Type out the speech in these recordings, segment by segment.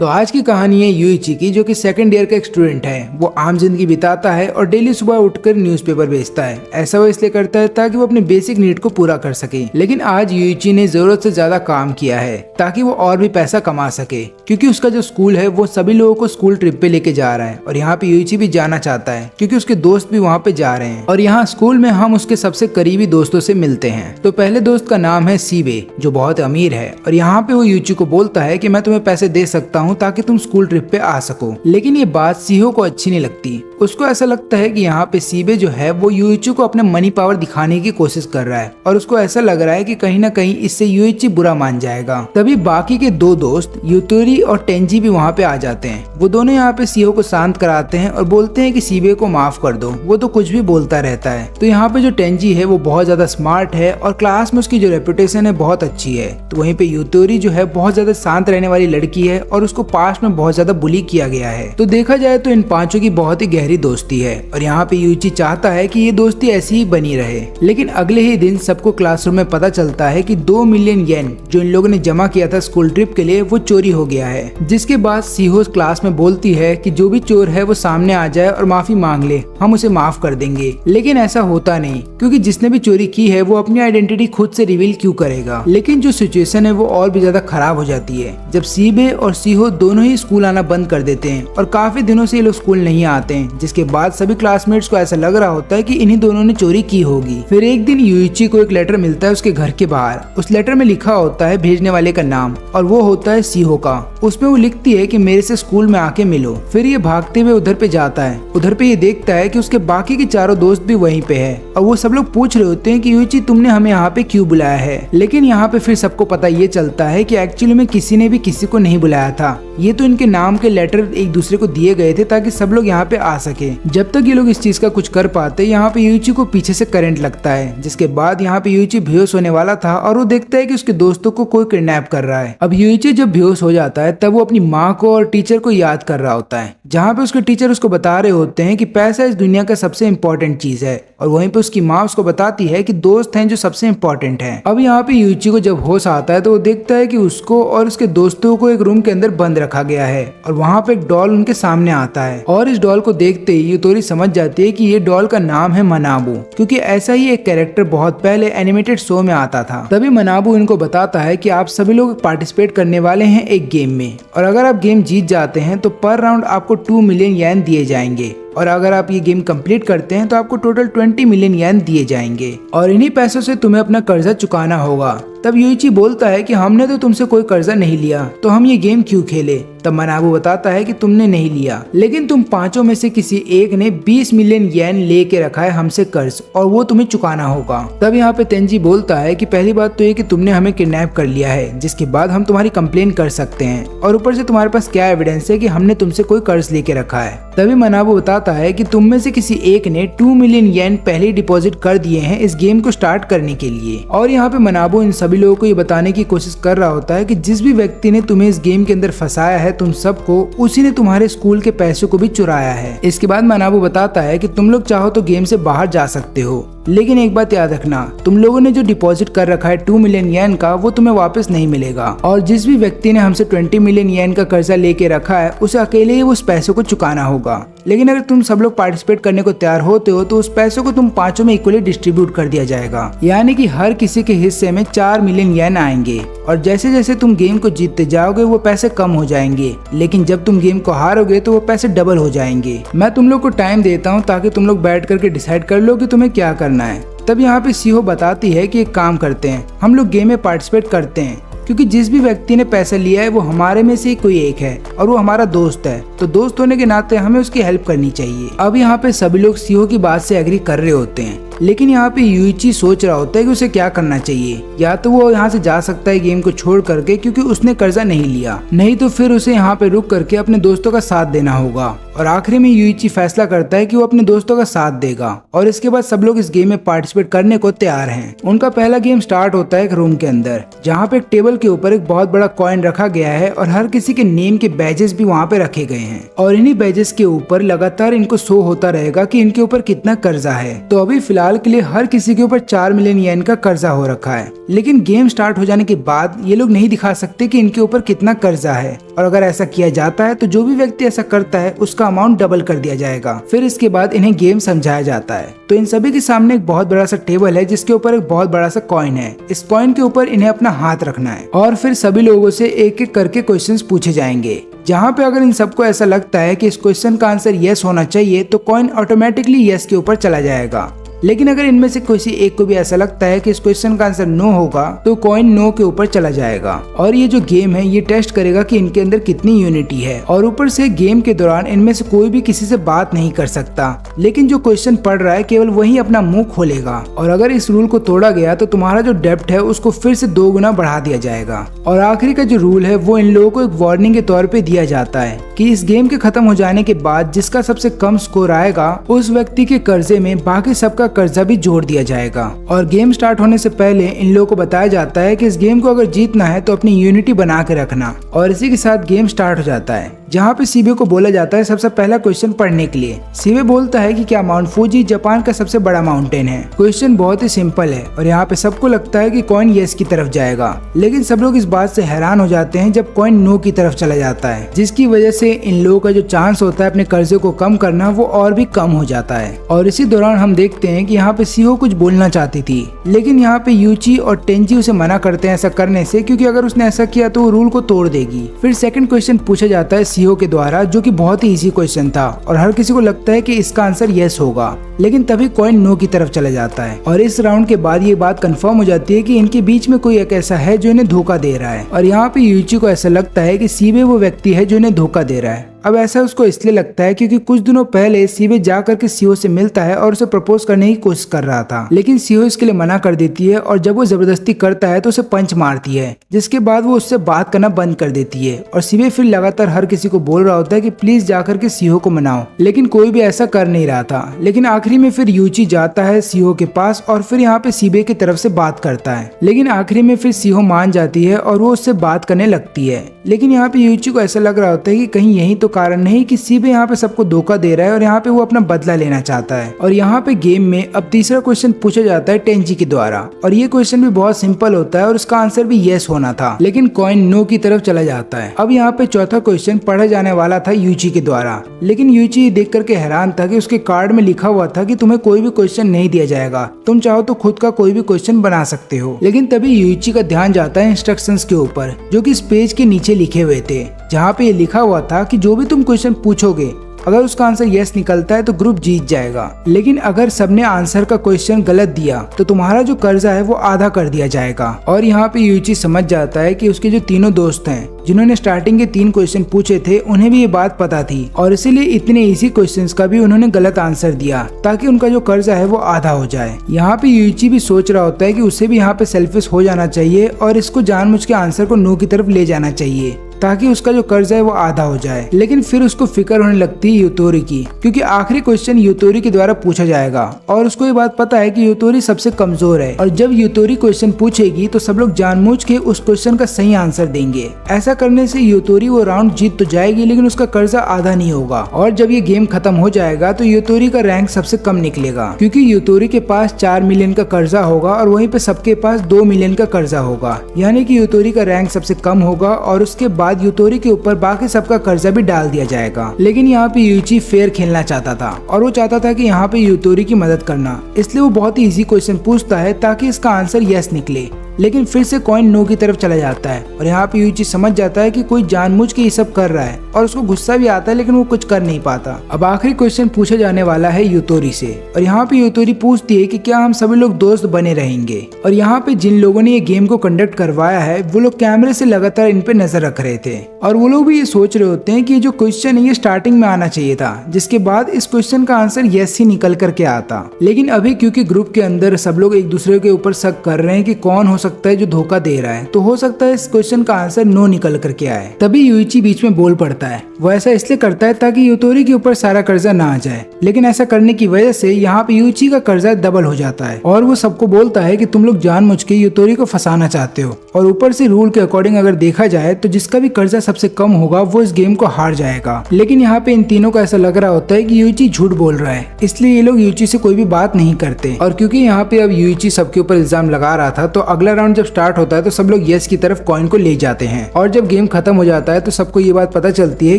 तो आज की कहानी है यूइची की, जो कि सेकंड ईयर का एक स्टूडेंट है। वो आम जिंदगी बिताता है और डेली सुबह उठकर न्यूज़पेपर बेचता है। ऐसा वो इसलिए करता है ताकि वो अपने बेसिक नीड को पूरा कर सके। लेकिन आज यूइची ने जरूरत से ज्यादा काम किया है ताकि वो और भी पैसा कमा सके, क्योंकि उसका जो स्कूल है वो सभी लोगों को स्कूल ट्रिप पे लेके जा रहा है और यहाँ पे यूइची भी जाना चाहता है क्योंकि उसके दोस्त भी वहाँ पे जा रहे हैं। और यहाँ स्कूल में हम उसके सबसे करीबी दोस्तों से मिलते हैं। तो पहले दोस्त का नाम है सीबे, जो बहुत अमीर है और यहाँ पे वो यूइची को बोलता है कि मैं तुम्हें पैसे दे सकता हूँ ताकि तुम स्कूल ट्रिप पे आ सको। लेकिन ये बात सीहो को अच्छी नहीं लगती। उसको ऐसा लगता है कि यहाँ पे सीबे जो है वो यूइची को अपने मनी पावर दिखाने की कोशिश कर रहा है और उसको ऐसा लग रहा है कि कहीं ना कहीं इससे यूइची बुरा मान जाएगा। तभी बाकी के दो दोस्त यूतोरी और टेंजी भी वहाँ पे आ जाते हैं। वो दोनों यहाँ पे सीहो को शांत कराते हैं और बोलते हैं कि सीबे को माफ कर दो, वो तो कुछ भी बोलता रहता है। तो यहाँ पे जो टेंजी है वो बहुत ज्यादा स्मार्ट है और क्लास में उसकी जो रेपुटेशन है बहुत अच्छी है। तो वहीं पे यूतोरी जो है बहुत ज्यादा शांत रहने वाली लड़की है और उसको पास्ट में बहुत ज्यादा बुली किया गया है। तो देखा जाए तो इन पांचों की बहुत ही गहरी दोस्ती है और यहाँ पे यूइची चाहता है कि ये दोस्ती ऐसी ही बनी रहे। लेकिन अगले ही दिन सबको क्लासरूम में पता चलता है कि 2 मिलियन येन जो इन लोगों ने जमा किया था स्कूल ट्रिप के लिए वो चोरी हो गया है। जिसके बाद सीहो क्लास में बोलती है कि जो भी चोर है वो सामने आ जाए और माफी मांग ले, हम उसे माफ कर देंगे। लेकिन ऐसा होता नहीं, क्योंकि जिसने भी चोरी की है वो अपनी आइडेंटिटी खुद से रिवील क्यों करेगा। लेकिन जो सिचुएशन है वो और भी ज्यादा खराब हो जाती है जब सीबे और सीहो दोनों ही स्कूल आना बंद कर देते हैं और काफी दिनों से ये लोग स्कूल नहीं आते हैं। जिसके बाद सभी क्लासमेट्स को ऐसा लग रहा होता है कि इन्हीं दोनों ने चोरी की होगी। फिर एक दिन यूइची को एक लेटर मिलता है उसके घर के बाहर। उस लेटर में लिखा होता है भेजने वाले का नाम और वो होता है सीहो का। उसमें वो लिखती है कि मेरे से स्कूल में आके मिलो। फिर ये भागते हुए उधर पे जाता है। उधर पे ये देखता है कि उसके बाकी के चारों दोस्त भी वहीं पे है और वो सब लोग पूछ रहे होते हैं कि यूइची तुमने हमें यहाँ पे क्यों बुलाया है। लेकिन यहाँ पे फिर सबको पता ये चलता है कि एक्चुअली में किसी ने भी किसी को नहीं बुलाया था। ये तो इनके नाम के लेटर एक दूसरे को दिए गए थे ताकि सब लोग यहाँ पे आ सके। जब तक ये लोग इस चीज का कुछ कर पाते, यहाँ पे यूइची को पीछे से करंट लगता है। जिसके बाद यहाँ पे यूइची बेहोश होने वाला था और वो देखता है कि उसके दोस्तों को कोई किडनैप कर रहा है। अब यूइची जब बेहोश हो जाता है तब वो अपनी माँ को और टीचर को याद कर रहा होता है, जहाँ पे उसके टीचर उसको बता रहे होते हैं कि पैसा इस दुनिया का सबसे इम्पोर्टेंट चीज है और वहीं पे उसकी माँ उसको बताती है कि दोस्त हैं जो सबसे इम्पोर्टेंट है। अब यहाँ पे यूइची को जब होश आता है तो वो देखता है कि उसको और उसके दोस्तों को एक रूम के अंदर बंद रखा गया है और वहाँ पे एक डॉल उनके सामने आता है और इस डॉल को देखते ही यूतोरी समझ जाती है कि ये डॉल का नाम है मनाबू, क्योंकि ऐसा ही एक कैरेक्टर बहुत पहले एनिमेटेड शो में आता था। तभी मनाबू इनको बताता है कि आप सभी लोग पार्टिसिपेट करने वाले हैं एक गेम में और अगर आप गेम जीत जाते हैं तो पर राउंड आपको 2 मिलियन येन दिए जाएंगे और अगर आप ये गेम कंप्लीट करते हैं तो आपको टोटल 20 मिलियन येन दिए जाएंगे और इन्हीं पैसों से तुम्हें अपना कर्जा चुकाना होगा। तब यूइची बोलता है कि हमने तो तुमसे कोई कर्जा नहीं लिया, तो हम ये गेम क्यों खेले। तब मनाबू बताता है कि तुमने नहीं लिया, लेकिन तुम पांचों में से किसी एक ने 20 मिलियन येन लेके रखा है हमसे कर्ज और वो तुम्हें चुकाना होगा। तब यहाँ पे तेंजी बोलता है कि पहली बात तो ये कि तुमने हमें किडनैप कर लिया है, जिसके बाद हम तुम्हारी कंप्लेन कर सकते हैं और ऊपर से तुम्हारे पास क्या एविडेंस है कि हमने तुमसे कोई कर्ज लेके रखा है। तभी मनाबू बताता है कि तुम में से किसी एक ने 2 मिलियन येन पहले डिपॉजिट कर दिए हैं इस गेम को स्टार्ट करने के लिए। और यहाँ पे मनाबू इन सभी लोगों को ये बताने की कोशिश कर रहा होता है कि जिस भी व्यक्ति ने तुम्हें इस गेम के अंदर फंसाया है तुम सबको, उसी ने तुम्हारे स्कूल के पैसों को भी चुराया है। इसके बाद मनाबू बताता है कि तुम लोग चाहो तो गेम से बाहर जा सकते हो, लेकिन एक बात याद रखना, तुम लोगों ने जो डिपॉजिट कर रखा है 2 मिलियन येन का वो तुम्हें वापस नहीं मिलेगा और जिस भी व्यक्ति ने हमसे 20 मिलियन येन का कर्जा लेके रखा है उसे अकेले ही उस पैसों को चुकाना होगा। लेकिन अगर तुम सब लोग पार्टिसिपेट करने को तैयार होते हो तो उस पैसों को तुम पांचों में इक्वली डिस्ट्रीब्यूट कर दिया जाएगा, यानी कि हर किसी के हिस्से में 4 मिलियन येन आएंगे और जैसे जैसे तुम गेम को जीतते जाओगे वो पैसे कम हो जाएंगे, लेकिन जब तुम गेम को हारोगे तो वो पैसे डबल हो जाएंगे। मैं तुम लोग को टाइम देता हूँ ताकि तुम लोग बैठ करके डिसाइड कर लो कि तुम्हें क्या करना है। तब यहाँ पे सीहो बताती है कि एक काम करते हैं, हम लोग गेम में पार्टिसिपेट करते हैं, क्योंकि जिस भी व्यक्ति ने पैसा लिया है वो हमारे में से ही कोई एक है और वो हमारा दोस्त है, तो दोस्त होने के नाते हमें उसकी हेल्प करनी चाहिए। अब यहाँ पे सभी लोग सीहो की बात से एग्री कर रहे होते हैं, लेकिन यहाँ पे यूइची सोच रहा होता है कि उसे क्या करना चाहिए। या तो वो यहाँ से जा सकता है गेम को छोड़ करके, क्योंकि उसने कर्जा नहीं लिया, नहीं तो फिर उसे यहाँ पे रुक करके अपने दोस्तों का साथ देना होगा और आखिरी में यूइची फैसला करता है कि वो अपने दोस्तों का साथ देगा और इसके बाद सब लोग इस गेम में पार्टिसिपेट करने को तैयार हैं। उनका पहला गेम स्टार्ट होता है एक रूम के अंदर, जहाँ पे एक टेबल के ऊपर एक बहुत बड़ा कॉइन रखा गया है और हर किसी के नेम के बैजेस भी वहाँ पे रखे गए हैं और इन्हीं बैजेस के ऊपर लगातार इनको शो होता रहेगा कि इनके ऊपर कितना कर्जा है। तो अभी फिलहाल के लिए हर किसी के ऊपर 4 मिलियन येन का कर्जा हो रखा है, लेकिन गेम स्टार्ट हो जाने के बाद ये लोग नहीं दिखा सकते कि इनके ऊपर कितना कर्जा है, और अगर ऐसा किया जाता है तो जो भी व्यक्ति ऐसा करता है उसका अमाउंट डबल कर दिया जाएगा। फिर इसके बाद इन्हें गेम समझाया जाता है। तो इन सभी के सामने एक बहुत बड़ा सा टेबल है जिसके ऊपर एक बहुत बड़ा सा कॉइन है। इस कॉइन के ऊपर इन्हें अपना हाथ रखना है और फिर सभी लोगों से एक एक करके क्वेश्चंस पूछे जाएंगे, जहाँ पे अगर इन सबको ऐसा लगता है कि इस क्वेश्चन का आंसर यस होना चाहिए तो कॉइन ऑटोमेटिकली यस के ऊपर चला जाएगा। लेकिन अगर इनमें से किसी एक को भी ऐसा लगता है कि इस क्वेश्चन का आंसर नो होगा तो कॉइन नो के ऊपर चला जाएगा। और ये जो गेम है ये टेस्ट करेगा कि इनके अंदर कितनी यूनिटी है, और ऊपर से गेम के दौरान इनमें से कोई भी किसी से बात नहीं कर सकता, लेकिन जो क्वेश्चन पढ़ रहा है केवल वही अपना मुंह खोलेगा। और अगर इस रूल को तोड़ा गया तो तुम्हारा जो डेब्ट है उसको फिर से 2 गुना बढ़ा दिया जाएगा। और आखिरी का जो रूल है वो इन लोगों को एक वार्निंग के तौर पे दिया जाता है कि इस गेम के खत्म हो जाने के बाद जिसका सबसे कम स्कोर आएगा उस व्यक्ति के कर्जे में बाकी सबका कर्जा भी जोड़ दिया जाएगा। और गेम स्टार्ट होने से पहले इन लोगों को बताया जाता है कि इस गेम को अगर जीतना है तो अपनी यूनिटी बना के रखना। और इसी के साथ गेम स्टार्ट हो जाता है, जहाँ पे सीबे को बोला जाता है सबसे पहला क्वेश्चन पढ़ने के लिए। सीबे बोलता है कि क्या माउंट फूजी जापान का सबसे बड़ा माउंटेन है। क्वेश्चन बहुत ही सिंपल है और यहाँ पे सबको लगता है कि कॉइन यस की तरफ जाएगा, लेकिन सब लोग इस बात से हैरान हो जाते हैं जब कॉइन नो की तरफ चला जाता है, जिसकी वजह से इन लोगों का जो चांस होता है अपने कर्जे को कम करना वो और भी कम हो जाता है। और इसी दौरान हम देखते हैं कि यहाँ पे सीहो कुछ बोलना चाहती थी, लेकिन यहाँ पे यूची और टेंजी उसे मना करते हैं ऐसा करने से, क्योंकि अगर उसने ऐसा किया तो वो रूल को तोड़ देगी। फिर सेकंड क्वेश्चन पूछा जाता है सीहो के द्वारा, जो कि बहुत ही इजी क्वेश्चन था और हर किसी को लगता है कि इसका आंसर यस होगा, लेकिन तभी कॉइन नो की तरफ चला जाता है। और इस राउंड के बाद ये बात कंफर्म हो जाती है कि इनके बीच में कोई एक ऐसा है जो इन्हें धोखा दे रहा है। और यहाँ पे यूची को ऐसा लगता है कि सीबे वो व्यक्ति है जो इन्हें धोखा दे रहा है। अब ऐसा उसको इसलिए लगता है क्योंकि कुछ दिनों पहले सीबे जाकर के सीओ से मिलता है और उसे प्रपोज करने की कोशिश कर रहा था, लेकिन सीओ इसके लिए मना कर देती है और जब वो जबरदस्ती करता है तो उसे पंच मारती है, जिसके बाद वो उससे बात करना बंद कर देती है। और सीबे फिर लगातार हर किसी को बोल रहा होता है कि प्लीज जाकर के सीओ को मनाओ, लेकिन कोई भी ऐसा कर नहीं रहा था। लेकिन आखिरी में फिर यूची जाता है सीओ के पास और फिर यहाँ पे सीबे की तरफ से बात करता है, लेकिन आखिरी में फिर सीओ मान जाती है और वो उससे बात करने लगती है। लेकिन यहाँ पे यूची को ऐसा लग रहा होता है कि कहीं यही तो कारण नहीं कि सीबे यहाँ पे सबको धोखा दे रहा है और यहाँ पे वो अपना बदला लेना चाहता है। और यहाँ पे गेम में अब तीसरा क्वेश्चन पूछा जाता है टेंजी के द्वारा, और ये क्वेश्चन भी बहुत सिंपल होता है और उसका आंसर भी यस होना था, लेकिन कॉइन नो की तरफ चला जाता है। अब यहाँ पे चौथा क्वेश्चन पढ़ा जाने वाला था यूची के द्वारा, लेकिन यूची देख करके हैरान था कि उसके कार्ड में लिखा हुआ था कि तुम्हें कोई भी क्वेश्चन नहीं दिया जाएगा, तुम चाहो तो खुद का कोई भी क्वेश्चन बना सकते हो। लेकिन तभी यूची का ध्यान जाता है इंस्ट्रक्शंस के ऊपर, जो कि इस पेज के नीचे लिखे हुए थे, जहाँ पे ये लिखा हुआ था कि जो भी तुम क्वेश्चन पूछोगे अगर उसका आंसर यस निकलता है तो ग्रुप जीत जाएगा, लेकिन अगर सबने आंसर का क्वेश्चन गलत दिया तो तुम्हारा जो कर्जा है वो आधा कर दिया जाएगा। और यहाँ पे यूची समझ जाता है कि उसके जो तीनों दोस्त हैं जिन्होंने स्टार्टिंग के 3 क्वेश्चन पूछे थे उन्हें भी ये बात पता थी, और इसीलिए इतने इजी क्वेश्चंस का भी उन्होंने गलत आंसर दिया ताकि उनका जो कर्जा है वो आधा हो जाए। यहाँ पे यूची भी सोच रहा होता है कि उसे भी यहाँ पे सेल्फिश हो जाना चाहिए और इसको जानबूझ के आंसर को नो की तरफ ले जाना चाहिए ताकि उसका जो कर्ज है वो आधा हो जाए। लेकिन फिर उसको फिक्र होने लगती है यूतोरी की, क्योंकि आखिरी क्वेश्चन यूतोरी के द्वारा पूछा जाएगा और उसको ये बात पता है कि यूतोरी सबसे कमजोर है, और जब यूतोरी क्वेश्चन पूछेगी तो सब लोग जानबूझ के उस क्वेश्चन का सही आंसर देंगे। ऐसा करने से यूतोरी वो राउंड जीत तो जाएगी, लेकिन उसका कर्जा आधा नहीं होगा। और जब ये गेम खत्म हो जाएगा तो यूतोरी का रैंक सबसे कम निकलेगा, क्योंकि यूतोरी के पास 4 मिलियन का कर्जा होगा और वहीं पे सबके पास 2 मिलियन का कर्जा होगा, यानी कि यूतोरी का रैंक सबसे कम होगा और उसके बाद यूतोरी के ऊपर बाकी सबका कर्जा भी डाल दिया जाएगा। लेकिन यहाँ पे यूची फेयर खेलना चाहता था और वो चाहता था कि यहाँ पे यूतोरी की मदद करना, इसलिए वो बहुत ही इजी क्वेश्चन पूछता है ताकि इसका आंसर यस निकले। लेकिन फिर से कॉइन नो की तरफ चला जाता है और यहाँ पे यूची समझ जाता है कि कोई जानबूझ के ये सब कर रहा है और उसको गुस्सा भी आता है, लेकिन वो कुछ कर नहीं पाता। अब आखिरी क्वेश्चन पूछा जाने वाला है यूतोरी से, और यहाँ पे यूतोरी पूछती है कि क्या हम सभी लोग दोस्त बने रहेंगे। और यहाँ पे जिन लोगों ने ये गेम को कंडक्ट करवाया है वो लोग कैमरे से लगातार इन पे नजर रख रहे थे, और वो लोग भी ये सोच रहे होते हैं कि ये जो क्वेश्चन है ये स्टार्टिंग में आना चाहिए था, जिसके बाद इस क्वेश्चन का आंसर यस ही निकल करके आता। लेकिन अभी क्योंकि ग्रुप के अंदर सब लोग एक दूसरे के ऊपर शक कर रहे हैं कि कौन हो सकता है जो धोखा दे रहा है, तो हो सकता है इस क्वेश्चन का आंसर नो निकल करके आए। तभी यूइची बीच में बोल पड़ता है, वो ऐसा इसलिए करता है ताकि यूतोरी के ऊपर सारा कर्जा ना आ जाए, लेकिन ऐसा करने की वजह से यहाँ पे यूइची का कर्जा डबल हो जाता है और वो सबको बोलता है कि तुम लोग जानबूझ के यूतोरी को फंसाना चाहते हो। और ऊपर से रूल के अकॉर्डिंग अगर देखा जाए तो जिसका भी कर्जा सबसे कम होगा वो इस गेम को हार जाएगा। लेकिन यहाँ पे इन तीनों को ऐसा लग रहा होता है कि यूइची झूठ बोल रहा है, इसलिए ये लोग यूइची से कोई भी बात नहीं करते। और क्योंकि यहाँ पे अब यूइची सबके ऊपर इल्जाम लगा रहा था, तो अगला राउंड जब स्टार्ट होता है तो सब लोग यस की तरफ कॉइन को ले जाते हैं। और जब गेम खत्म हो जाता है तो सबको ये बात पता चलती है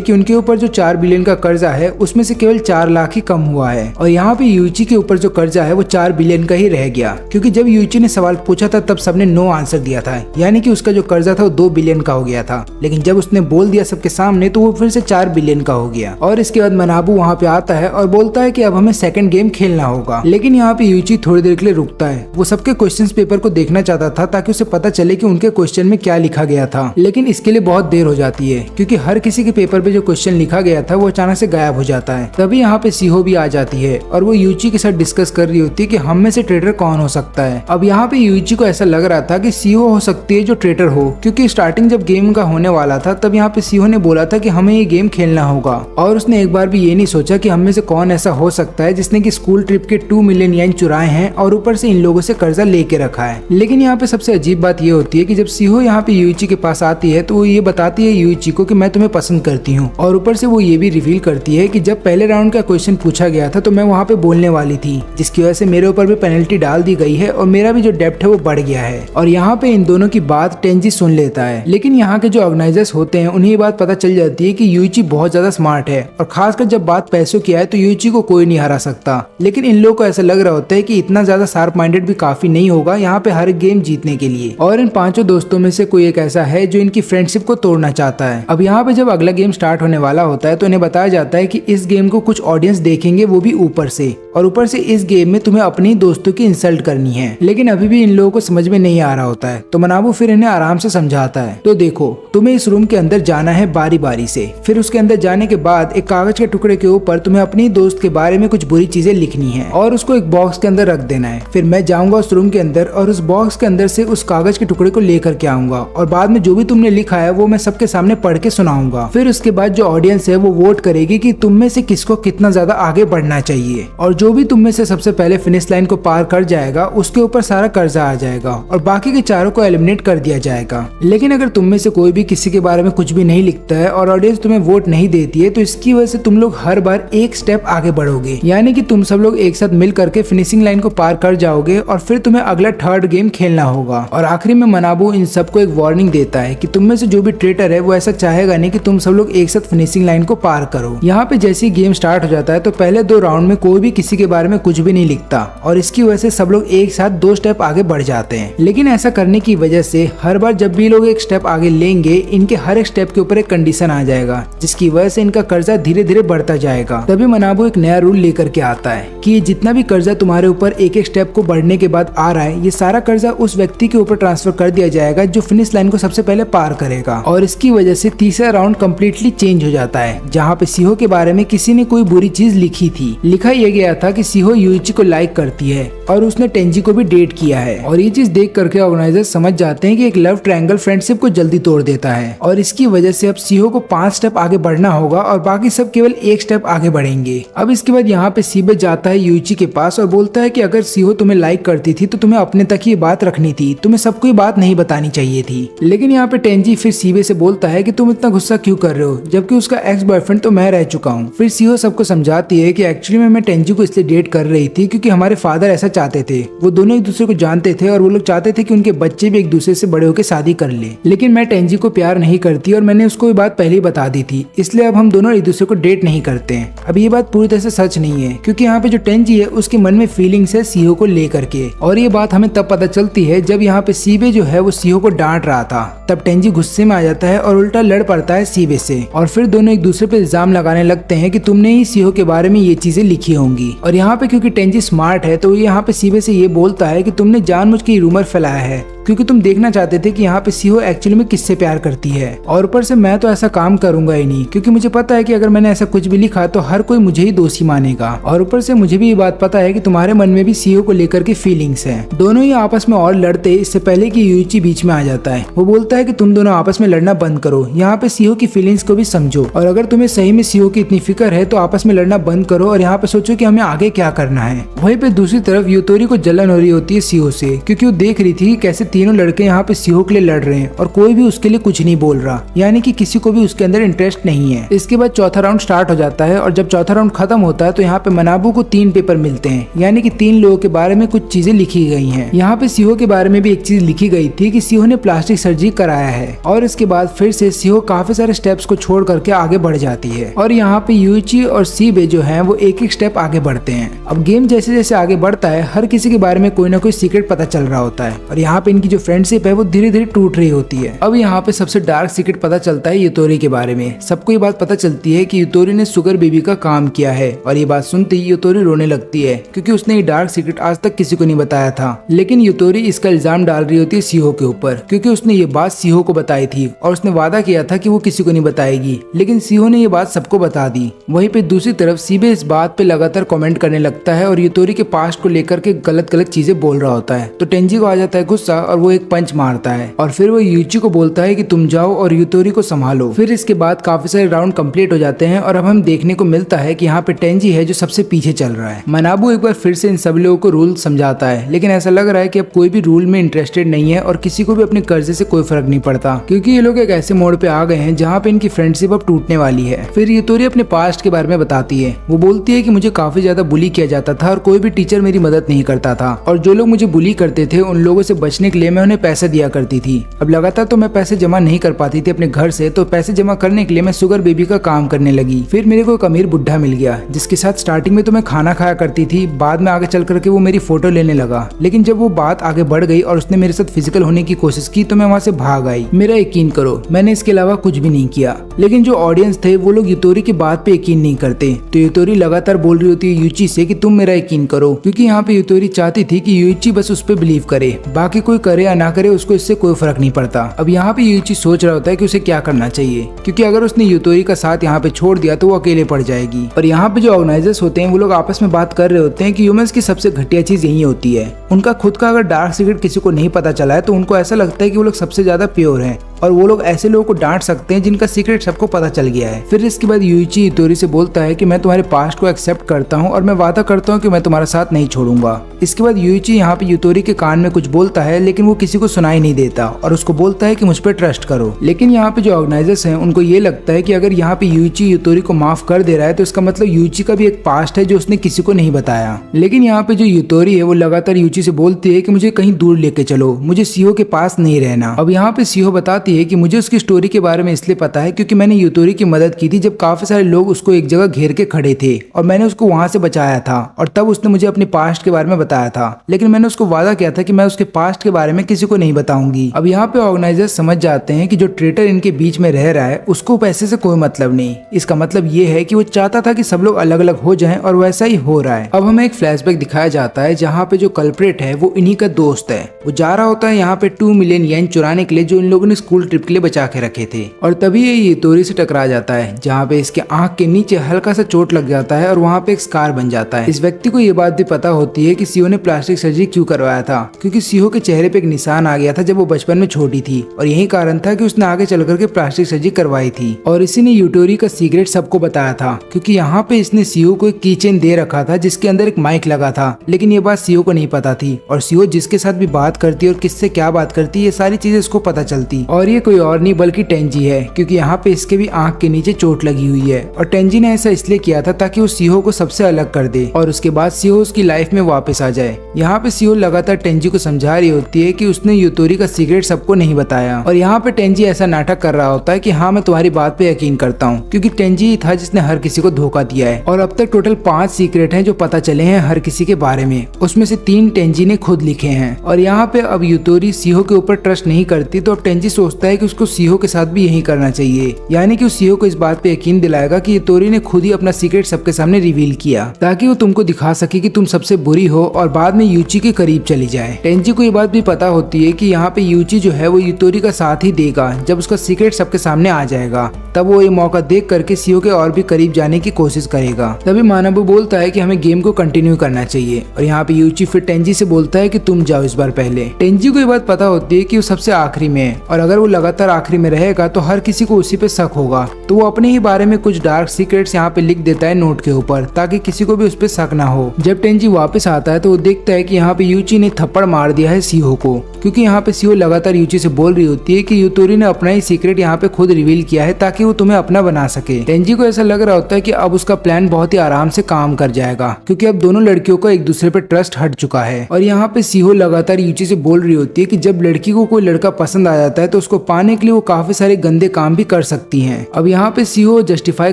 कि उनके ऊपर जो 4 बिलियन का कर्जा है उसमें से केवल 4 लाख ही कम हुआ है। और यहाँ पे यूइची के ऊपर जो कर्जा है वो 4 बिलियन का ही रह गया, क्योंकि जब यूइची ने सवाल पूछा था तब सबने नो आंसर दिया था, यानी कि उसका जो कर्जा था वो 2 बिलियन का हो गया था। लेकिन जब उसने बोल दिया सबके सामने तो वो फिर से 4 बिलियन का हो गया। और इसके बाद मनाबू वहाँ पे आता है और बोलता है कि अब हमें सेकंड गेम खेलना होगा। लेकिन यहाँ पे यूइची थोड़ी देर के लिए रुकता है, वो सबके क्वेश्चन पेपर को देखना चाहता था ताकि उसे पता चले कि उनके क्वेश्चन में क्या लिखा गया था। लेकिन इसके लिए बहुत देर हो जाती है, क्योंकि हर किसी के पेपर पे जो क्वेश्चन लिखा गया था वो अचानक से गायब हो जाता है। तभी यहाँ पे सीहो भी आ जाती है और वो यूइची के साथ डिस्कस कर रही होती है कि हम में से ट्रेडर कौन हो सकता है। अब यहाँ पे यूइची को ऐसा लग रहा था कि सीहो हो सकती है जो ट्रेडर हो, क्योंकि स्टार्टिंग जब गेम का होने वाला था तब यहाँ पे सीहो ने बोला था कि हमें ये गेम खेलना होगा। और उसने एक बार भी ये नहीं सोचा कि हम में से कौन ऐसा हो सकता है जिसने की स्कूल ट्रिप के 2 मिलियन येन चुराए हैं और ऊपर से इन लोगों से कर्जा लेके रखा है। लेकिन यहाँ पे सबसे अजीब बात ये होती है कि जब सीहो यहाँ पे यूइची के पास आती है तो वो ये बताती है यूइची को कि मैं तुम्हें पसंद करती हूँ। और ऊपर से वो ये भी रिवील करती है कि जब पहले राउंड का क्वेश्चन पूछा गया था तो मैं वहाँ पे बोलने वाली थी, जिसकी वजह से मेरे ऊपर भी पेनल्टी डाल दी गई है और मेरा भी जो डेब्ट है वो बढ़ गया है। और यहाँ पे इन दोनों की बात टेंजी सुन लेता है, लेकिन यहाँ के जो ऑर्गेनाइजर्स होते हैं उन्हें ये बात पता चल जाती है कि यूइची बहुत ज्यादा स्मार्ट है और खासकर जब बात पैसों की आए तो यूइची को कोई नहीं हरा सकता। लेकिन इन लोगों को ऐसा लग रहा होता है कि इतना ज्यादा शार्प माइंडेड भी काफी नहीं होगा यहाँ पे हर गेम जीतने के लिए। और इन 5 दोस्तों में से कोई एक ऐसा है जो इनकी फ्रेंडशिप को तोड़ना चाहता है। अब यहाँ पे जब अगला गेम स्टार्ट होने वाला होता है तो इन्हें बताया जाता है कि इस गेम को कुछ ऑडियंस देखेंगे, वो भी ऊपर से। और ऊपर से इस गेम में तुम्हें अपनी दोस्तों की इंसल्ट करनी है। लेकिन अभी भी इन लोगों को समझ में नहीं आ रहा होता है, तो मनाबू फिर इन्हें आराम से समझाता है। तो देखो, तुम्हें इस रूम के अंदर जाना है बारी बारी से। फिर उसके अंदर जाने के बाद एक कागज के टुकड़े के ऊपर तुम्हें अपनी दोस्त के बारे में कुछ बुरी चीजें लिखनी है और उसको एक बॉक्स के अंदर रख देना है। फिर मैं जाऊंगा उस रूम के अंदर और उस बॉक्स के अंदर से उस कागज के टुकड़े को लेकर के आऊंगा और बाद में जो भी तुमने लिखा है वो मैं सबके सामने पढ़ के सुनाऊंगा। फिर उसके बाद जो ऑडियंस है वो वोट करेगी कि तुम में से किसको कितना ज्यादा आगे बढ़ना चाहिए। और जो भी तुम में से सबसे पहले फिनिश लाइन को पार कर जाएगा उसके ऊपर सारा कर्जा आ जाएगा और बाकी के चारों को एलिमिनेट कर दिया जाएगा। लेकिन अगर तुम में से कोई भी किसी के बारे में कुछ भी नहीं लिखता है और ऑडियंस तुम्हें वोट नहीं देती है तो इसकी वजह से तुम लोग हर बार एक स्टेप आगे बढ़ोगे, यानी कि तुम सब लोग एक साथ मिल करके फिनिशिंग लाइन को पार कर जाओगे और फिर तुम्हें अगला थर्ड गेम खेलना होगा। और आखिरी में मनाबू इन सबको एक वार्निंग देता है कि तुम में से जो भी ट्रेटर है वो ऐसा चाहेगा नहीं कि तुम सब लोग एक साथ फिनिशिंग लाइन को पार करो। यहाँ पे जैसे ही गेम स्टार्ट हो जाता है तो पहले 2 राउंड में कोई भी किसी के बारे में कुछ भी नहीं लिखता और इसकी वजह से सब लोग एक साथ 2 स्टेप आगे बढ़ जाते हैं। लेकिन ऐसा करने की वजह से हर बार जब भी लोग एक स्टेप आगे लेंगे इनके हर एक स्टेप के ऊपर एक कंडीशन आ जाएगा, जिसकी वजह से इनका कर्जा धीरे धीरे बढ़ता जाएगा। तभी मनाबू एक नया रूल लेकर के आता है कि ये जितना भी कर्जा तुम्हारे ऊपर एक एक स्टेप को बढ़ने के बाद आ रहा है, ये सारा कर्जा उस व्यक्ति के ऊपर ट्रांसफर कर दिया जाएगा जो फिनिश लाइन को सबसे पहले पार करेगा। और इसकी वजह से तीसरा राउंड कम्प्लीटली चेंज हो जाता है, जहाँ पे सीहो के बारे में किसी ने कोई बुरी चीज लिखी थी। लिखा यह गया था कि सीहो यूइची को लाइक करती है और उसने टेंजी को भी डेट किया है। और ये चीज देख करके ऑर्गेनाइजर समझ जाते हैं कि एक लव ट्रायंगल फ्रेंडशिप को जल्दी तोड़ देता है और इसकी वजह से अब सीहो को 5 स्टेप आगे बढ़ना होगा और बाकी सब केवल 1 स्टेप आगे बढ़ेंगे। अब इसके बाद यहाँ पे सीबे जाता है यूइची के पास और बोलता है कि अगर सीहो तुम्हें लाइक करती थी तो तुम्हें अपने तक ही बात रखनी थी, तुम्हें सबको बात नहीं बतानी चाहिए थी। लेकिन यहाँ पे टेंजी फिर सीबे से बोलता है कि तुम इतना गुस्सा क्यों कर रहे हो, जबकि उसका एक्स बॉयफ्रेंड तो मैं रह चुका हूँ। फिर सीहो सबको समझाती है कि एक्चुअली में मैं टेंजी को इसलिए डेट कर रही थी क्योंकि हमारे फादर ऐसा चाहते थे। वो दोनों एक दूसरे को जानते थे और वो लोग चाहते थे कि उनके बच्चे भी एक दूसरे से बड़े होकर शादी कर ले। लेकिन मैं टेंजी को प्यार नहीं करती और मैंने उसको ये बात पहले ही बता दी थी, इसलिए अब हम दोनों एक दूसरे को डेट नहीं करते हैं। अब ये बात पूरी तरह से सच नहीं है, क्योंकि यहाँ पे जो टेंजी है उसके मन में फीलिंग्स है सीहो को लेकर के। और ये बात हमें तब पता चलती है जब यहाँ पे सीबे जो है वो सीहो को डांट रहा था। तब टेंजी गुस्से में आ जाता है और उल्टा लड़ पड़ता है सीबे से और फिर दोनों एक दूसरे पे इल्जाम लगाने लगते हैं कि तुमने ही सीहो के बारे में ये चीजें लिखी होंगी। और यहाँ पे क्योंकि टेंजी स्मार्ट है तो ये यहाँ पे सीबे से ये बोलता है कि तुमने जानबूझ के रूमर फैलाया है क्योंकि तुम देखना चाहते थे कि यहाँ पे सीहो एक्चुअली में किससे प्यार करती है। और ऊपर से मैं तो ऐसा काम करूंगा ही नहीं, क्योंकि मुझे पता है कि अगर मैंने ऐसा कुछ भी लिखा तो हर कोई मुझे ही दोषी मानेगा। और ऊपर से मुझे भी ये बात पता है कि तुम्हारे मन में भी सीहो को लेकर के फीलिंग्स है। दोनों ही आपस में और लड़ते इससे पहले कि यूइची बीच में आ जाता है। वो बोलता है कि तुम दोनों आपस में लड़ना बंद करो, यहाँ पे सीहो की फीलिंग्स को भी समझो, और अगर तुम्हें सही में सीहो की इतनी फिक्र है तो आपस में लड़ना बंद करो और यहाँ पे सोचो कि हमें आगे क्या करना है। वहीं पे दूसरी तरफ यूतोरी को जलन हो रही होती है सीहो से, क्योंकि वो देख रही थी कैसे तीनों लड़के यहाँ पे सीहो के लिए लड़ रहे हैं और कोई भी उसके लिए कुछ नहीं बोल रहा, यानी कि किसी को भी उसके अंदर इंटरेस्ट नहीं है। इसके बाद चौथा राउंड स्टार्ट हो जाता है और जब चौथा राउंड खत्म होता है तो यहाँ पे मनाबू को 3 पेपर मिलते हैं, यानी कि 3 लोगों के बारे में कुछ चीजें लिखी गई हैं। यहाँ पे सीहो के बारे में भी एक चीज लिखी गई थी कि सीहो ने प्लास्टिक सर्जरी कराया है, और इसके बाद फिर से सीहो काफी सारे स्टेप्स को छोड़ करके आगे बढ़ जाती है। और यहाँ पे यूइची और सीबे जो है वो एक एक स्टेप आगे बढ़ते हैं। अब गेम जैसे जैसे आगे बढ़ता है हर किसी के बारे में कोई ना कोई सीक्रेट पता चल रहा होता है, और यहाँ पे इनकी जो फ्रेंडशिप है वो धीरे धीरे टूट रही होती है। अब यहाँ पे सबसे डार्क सीक्रेट पता चलता है यूतोरी के बारे में। सबको ये बात पता चलती है कि यूतोरी ने सुगर बेबी का काम किया है, और ये बात सुनते ही यूतोरी रोने लगती है, क्योंकि उसने ये डार्क सीक्रेट आज तक किसी को नहीं बताया था। लेकिन यूतोरी इसका इल्जाम डाल रही होती है सीहो के ऊपर, क्योंकि उसने ये बात सीहो को बताई थी और उसने वादा किया था कि वो किसी को नहीं बताएगी, लेकिन सीहो ने ये बात सबको बता दी। वहीं पे दूसरी तरफ सीबे इस बात पे लगातार कमेंट करने लगता है और यूतोरी के पास्ट को लेकर के गलत गलत चीजें बोल रहा होता है। तो टेंजी को आ जाता है गुस्सा और वो एक पंच मारता है, और फिर वो यूइची को बोलता है कि तुम जाओ और यूतोरी को संभालो। फिर इसके बाद काफी सारे राउंड कंप्लीट हो जाते हैं और अब हम देखने को मिलता है कि यहाँ पे टेंजी है जो सबसे पीछे चल रहा है। मनाबू एक बार फिर से इन सब लोगों को रूल समझाता है, लेकिन ऐसा लग रहा है कि अब कोई भी रूल में इंटरेस्टेड नहीं है और किसी को भी अपने कर्जे से कोई फर्क नहीं पड़ता, क्योंकि ये लोग एक ऐसे मोड़ पे आ गए हैं जहाँ पे इनकी फ्रेंडशिप अब टूटने वाली है। फिर यूतोरी अपने पास्ट के बारे में बताती है। वो बोलती है कि मुझे काफी ज्यादा बुली किया जाता था और कोई भी टीचर मेरी मदद नहीं करता था, और जो लोग मुझे बुली करते थे उन लोगों से बचने के लिए मैं उन्हें पैसे दिया करती थी। अब लगातार तो मैं पैसे जमा नहीं कर पाती थी अपने घर से, तो पैसे जमा करने के लिए मैं सुगर बेबी का काम करने लगी। फिर मेरे को एक अमीर बुढ़ा मिल गया जिसके साथ स्टार्टिंग में तो मैं खाना खाया करती थी, बाद में आगे चल करके वो मेरी फोटो लेने लगा, लेकिन जब वो बात आगे बढ़ गई और उसने मेरे साथ फिजिकल होने की कोशिश की तो मैं वहाँ से भाग आई। मेरा यकीन करो मैंने इसके अलावा कुछ भी नहीं किया। लेकिन जो ऑडियंस थे वो लोग यूतोरी की बात पे यकीन नहीं करते, तो यूतोरी लगातार बोल रही होती है यूइची से कि तुम मेरा यकीन करो, क्योंकि यहाँ पे यूतोरी चाहती थी कि यूइची बस उस पे बिलीव करे, बाकी कोई करे या ना करे उसको इससे कोई फर्क नहीं पड़ता। अब यहाँ पे यूइची सोच रहा होता है कि उसे क्या करना चाहिए, क्योंकि अगर उसने यूतोरी का साथ यहाँ पे छोड़ दिया तो वो अकेले पड़ जाएगी। और यहाँ पे जो ऑर्गेनाइजर्स होते हैं वो लोग आपस में बात कर रहे होते हैं कि ह्यूमंस की सबसे घटिया चीज यही होती है, उनका खुद का अगर डार्क सीक्रेट किसी को नहीं पता चला है तो उनको ऐसा लगता है कि वो लोग सबसे ज्यादा प्योर हैं, और वो लोग ऐसे लोगों को डांट सकते हैं जिनका सीक्रेट सबको पता चल गया है। फिर इसके बाद यूइची यूतोरी से बोलता है कि मैं तुम्हारे पास्ट को एक्सेप्ट करता हूँ और मैं वादा करता हूँ कि मैं तुम्हारा साथ नहीं छोड़ूंगा। इसके बाद यूइची यहाँ पे यूतोरी के कान में कुछ बोलता है, लेकिन वो किसी को सुनाई नहीं देता और उसको बोलता है कि मुझ पर ट्रस्ट करो। लेकिन यहाँ पे जो ऑर्गेनाइजर्स हैं उनको ये लगता है कि अगर यहाँ पे यूइची यूतोरी को माफ कर दे रहा है तो इसका मतलब यूइची का भी एक पास्ट है जो उसने किसी को नहीं बताया। लेकिन यहाँ पे जो यूतोरी है वो लगातार यूइची से बोलती है कि मुझे कहीं दूर लेके चलो, मुझे सीहो के पास नहीं रहना। अब यहाँ पे सीहो बताती है कि मुझे उसकी स्टोरी के बारे में इसलिए पता है क्योंकि मैंने यूतोरी की मदद की थी जब काफी सारे लोग उसको एक जगह घेर के खड़े थे और मैंने उसको वहां से बचाया था, और तब उसने मुझे अपने पास्ट के बारे में बताया था, लेकिन मैंने उसको वादा किया था कि मैं उसके पास्ट के बारे में किसी को नहीं बताऊंगी। अब यहाँ पे ऑर्गेनाइजर्स समझ जाते हैं कि जो ट्रेटर इनके बीच में रह रहा है उसको पैसे से कोई मतलब नहीं। इसका मतलब ये है कि वो चाहता था कि सब लोग अलग अलग हो जाएं और वैसा ही हो रहा है। अब हमें एक फ्लैशबैक दिखाया जाता है जहाँ पे जो कल्प्रेट है वो इन्हीं का दोस्त है। वो जा रहा होता है यहाँ पे 2 मिलियन येन चुराने के लिए जो इन लोगों ने स्कूल ट्रिप के लिए बचा के रखे थे, और तभी ये यूतोरी से टकरा जाता है जहाँ पे इसके आंख के नीचे हल्का सा चोट लग जाता है और वहाँ पे एक स्कार बन जाता है। इस व्यक्ति को ये बात भी पता होती है कि सीहो ने प्लास्टिक सर्जरी क्यों करवाया था, क्योंकि सीहो के चेहरे पे एक निशान आ गया था जब वो बचपन में छोटी थी, और यही कारण था कि उसने आगे चल करके प्लास्टिक सर्जरी करवाई थी। और इसी ने यूतोरी का सीक्रेट सबको बताया था, क्योंकि यहाँ पे इसने सीहो को एक कीचेन दे रखा था जिसके अंदर एक माइक लगा था, लेकिन ये बात सीहो को नहीं पता थी, और सीहो जिसके साथ भी बात करती और किससे क्या बात करती ये सारी चीजें इसको पता चलती। और ये कोई और नहीं बल्कि टेंजी है, क्योंकि यहाँ पे इसके भी आंख के नीचे चोट लगी हुई है, और टेंजी ने ऐसा इसलिए किया था ताकि वो सीहो को सबसे अलग कर दे और उसके बाद सीहो उसकी लाइफ में वापस आ जाए। यहाँ पे सीहो लगातार टेंजी को समझा रही होती है कि उसने यूतोरी का सीक्रेट सबको नहीं बताया, और यहाँ पे टेंजी ऐसा नाटक कर रहा होता है कि हाँ मैं तुम्हारी बात पे यकीन करता हूँ, क्योंकि टेंजी ही था जिसने हर किसी को धोखा दिया है। और अब तक टोटल 5 सीक्रेट हैं जो पता चले हैं हर किसी के बारे में, उसमें से 3 टेंजी ने खुद लिखे हैं। और यहाँ पे अब यूतोरी सीहो के ऊपर ट्रस्ट नहीं करती, तो अब टेंजी सोचती सोचता है कि उसको सीहो के साथ भी यही करना चाहिए, यानी कि उस सीहो को इस बात पे यकीन दिलाएगा कि युतोरी ने खुद ही अपना सीक्रेट सबके सामने रिवील किया, ताकि वो तुमको दिखा सके कि तुम सबसे बुरी हो और बाद में यूची के करीब चली जाए। टेंजी को ये बात भी पता होती है कि यहाँ पे यूची जो है वो युतोरी का साथ ही देगा जब उसका सीक्रेट सबके सामने आ जाएगा, तब वो ये मौका देख करके सीहो के और भी करीब जाने की कोशिश करेगा। तभी मानाबू बोलता है कि हमें गेम को कंटिन्यू करना चाहिए और यहाँ पे यूची फिर टेंजी से बोलता है कि तुम जाओ इस बार पहले। टेंजी को ये बात पता होती है कि वो सबसे आखिरी में है और अगर वो लगातार आखिरी में रहेगा तो हर किसी को उसी पे शक होगा, तो वो अपने ही बारे में कुछ डार्क सीक्रेट्स यहाँ पे लिख देता है नोट के ऊपर, ताकि किसी को भी उस पे शक ना हो। जब टेंजी वापस आता है तो वो देखता है कि यहाँ पे यूची ने थप्पड़ मार दिया है सीहो को, क्योंकि यहाँ पे सीहो लगातार यूची से बोल रही होती है कि युतोरी ने अपना ही सीक्रेट यहाँ पे खुद रिवील किया है ताकि वो तुम्हें अपना बना सके। टेंजी को ऐसा लग रहा होता है कि अब उसका प्लान बहुत ही आराम से काम कर जाएगा, क्योंकि अब दोनों लड़कियों का एक दूसरे पे ट्रस्ट हट चुका है। और यहाँ पे सीहो लगातार यूची से बोल रही होती है कि जब लड़की को कोई लड़का पसंद आ जाता है तो उसको पाने के लिए वो काफी सारे गंदे काम भी कर सकती है। अब यहाँ पे सीहो जस्टिफाई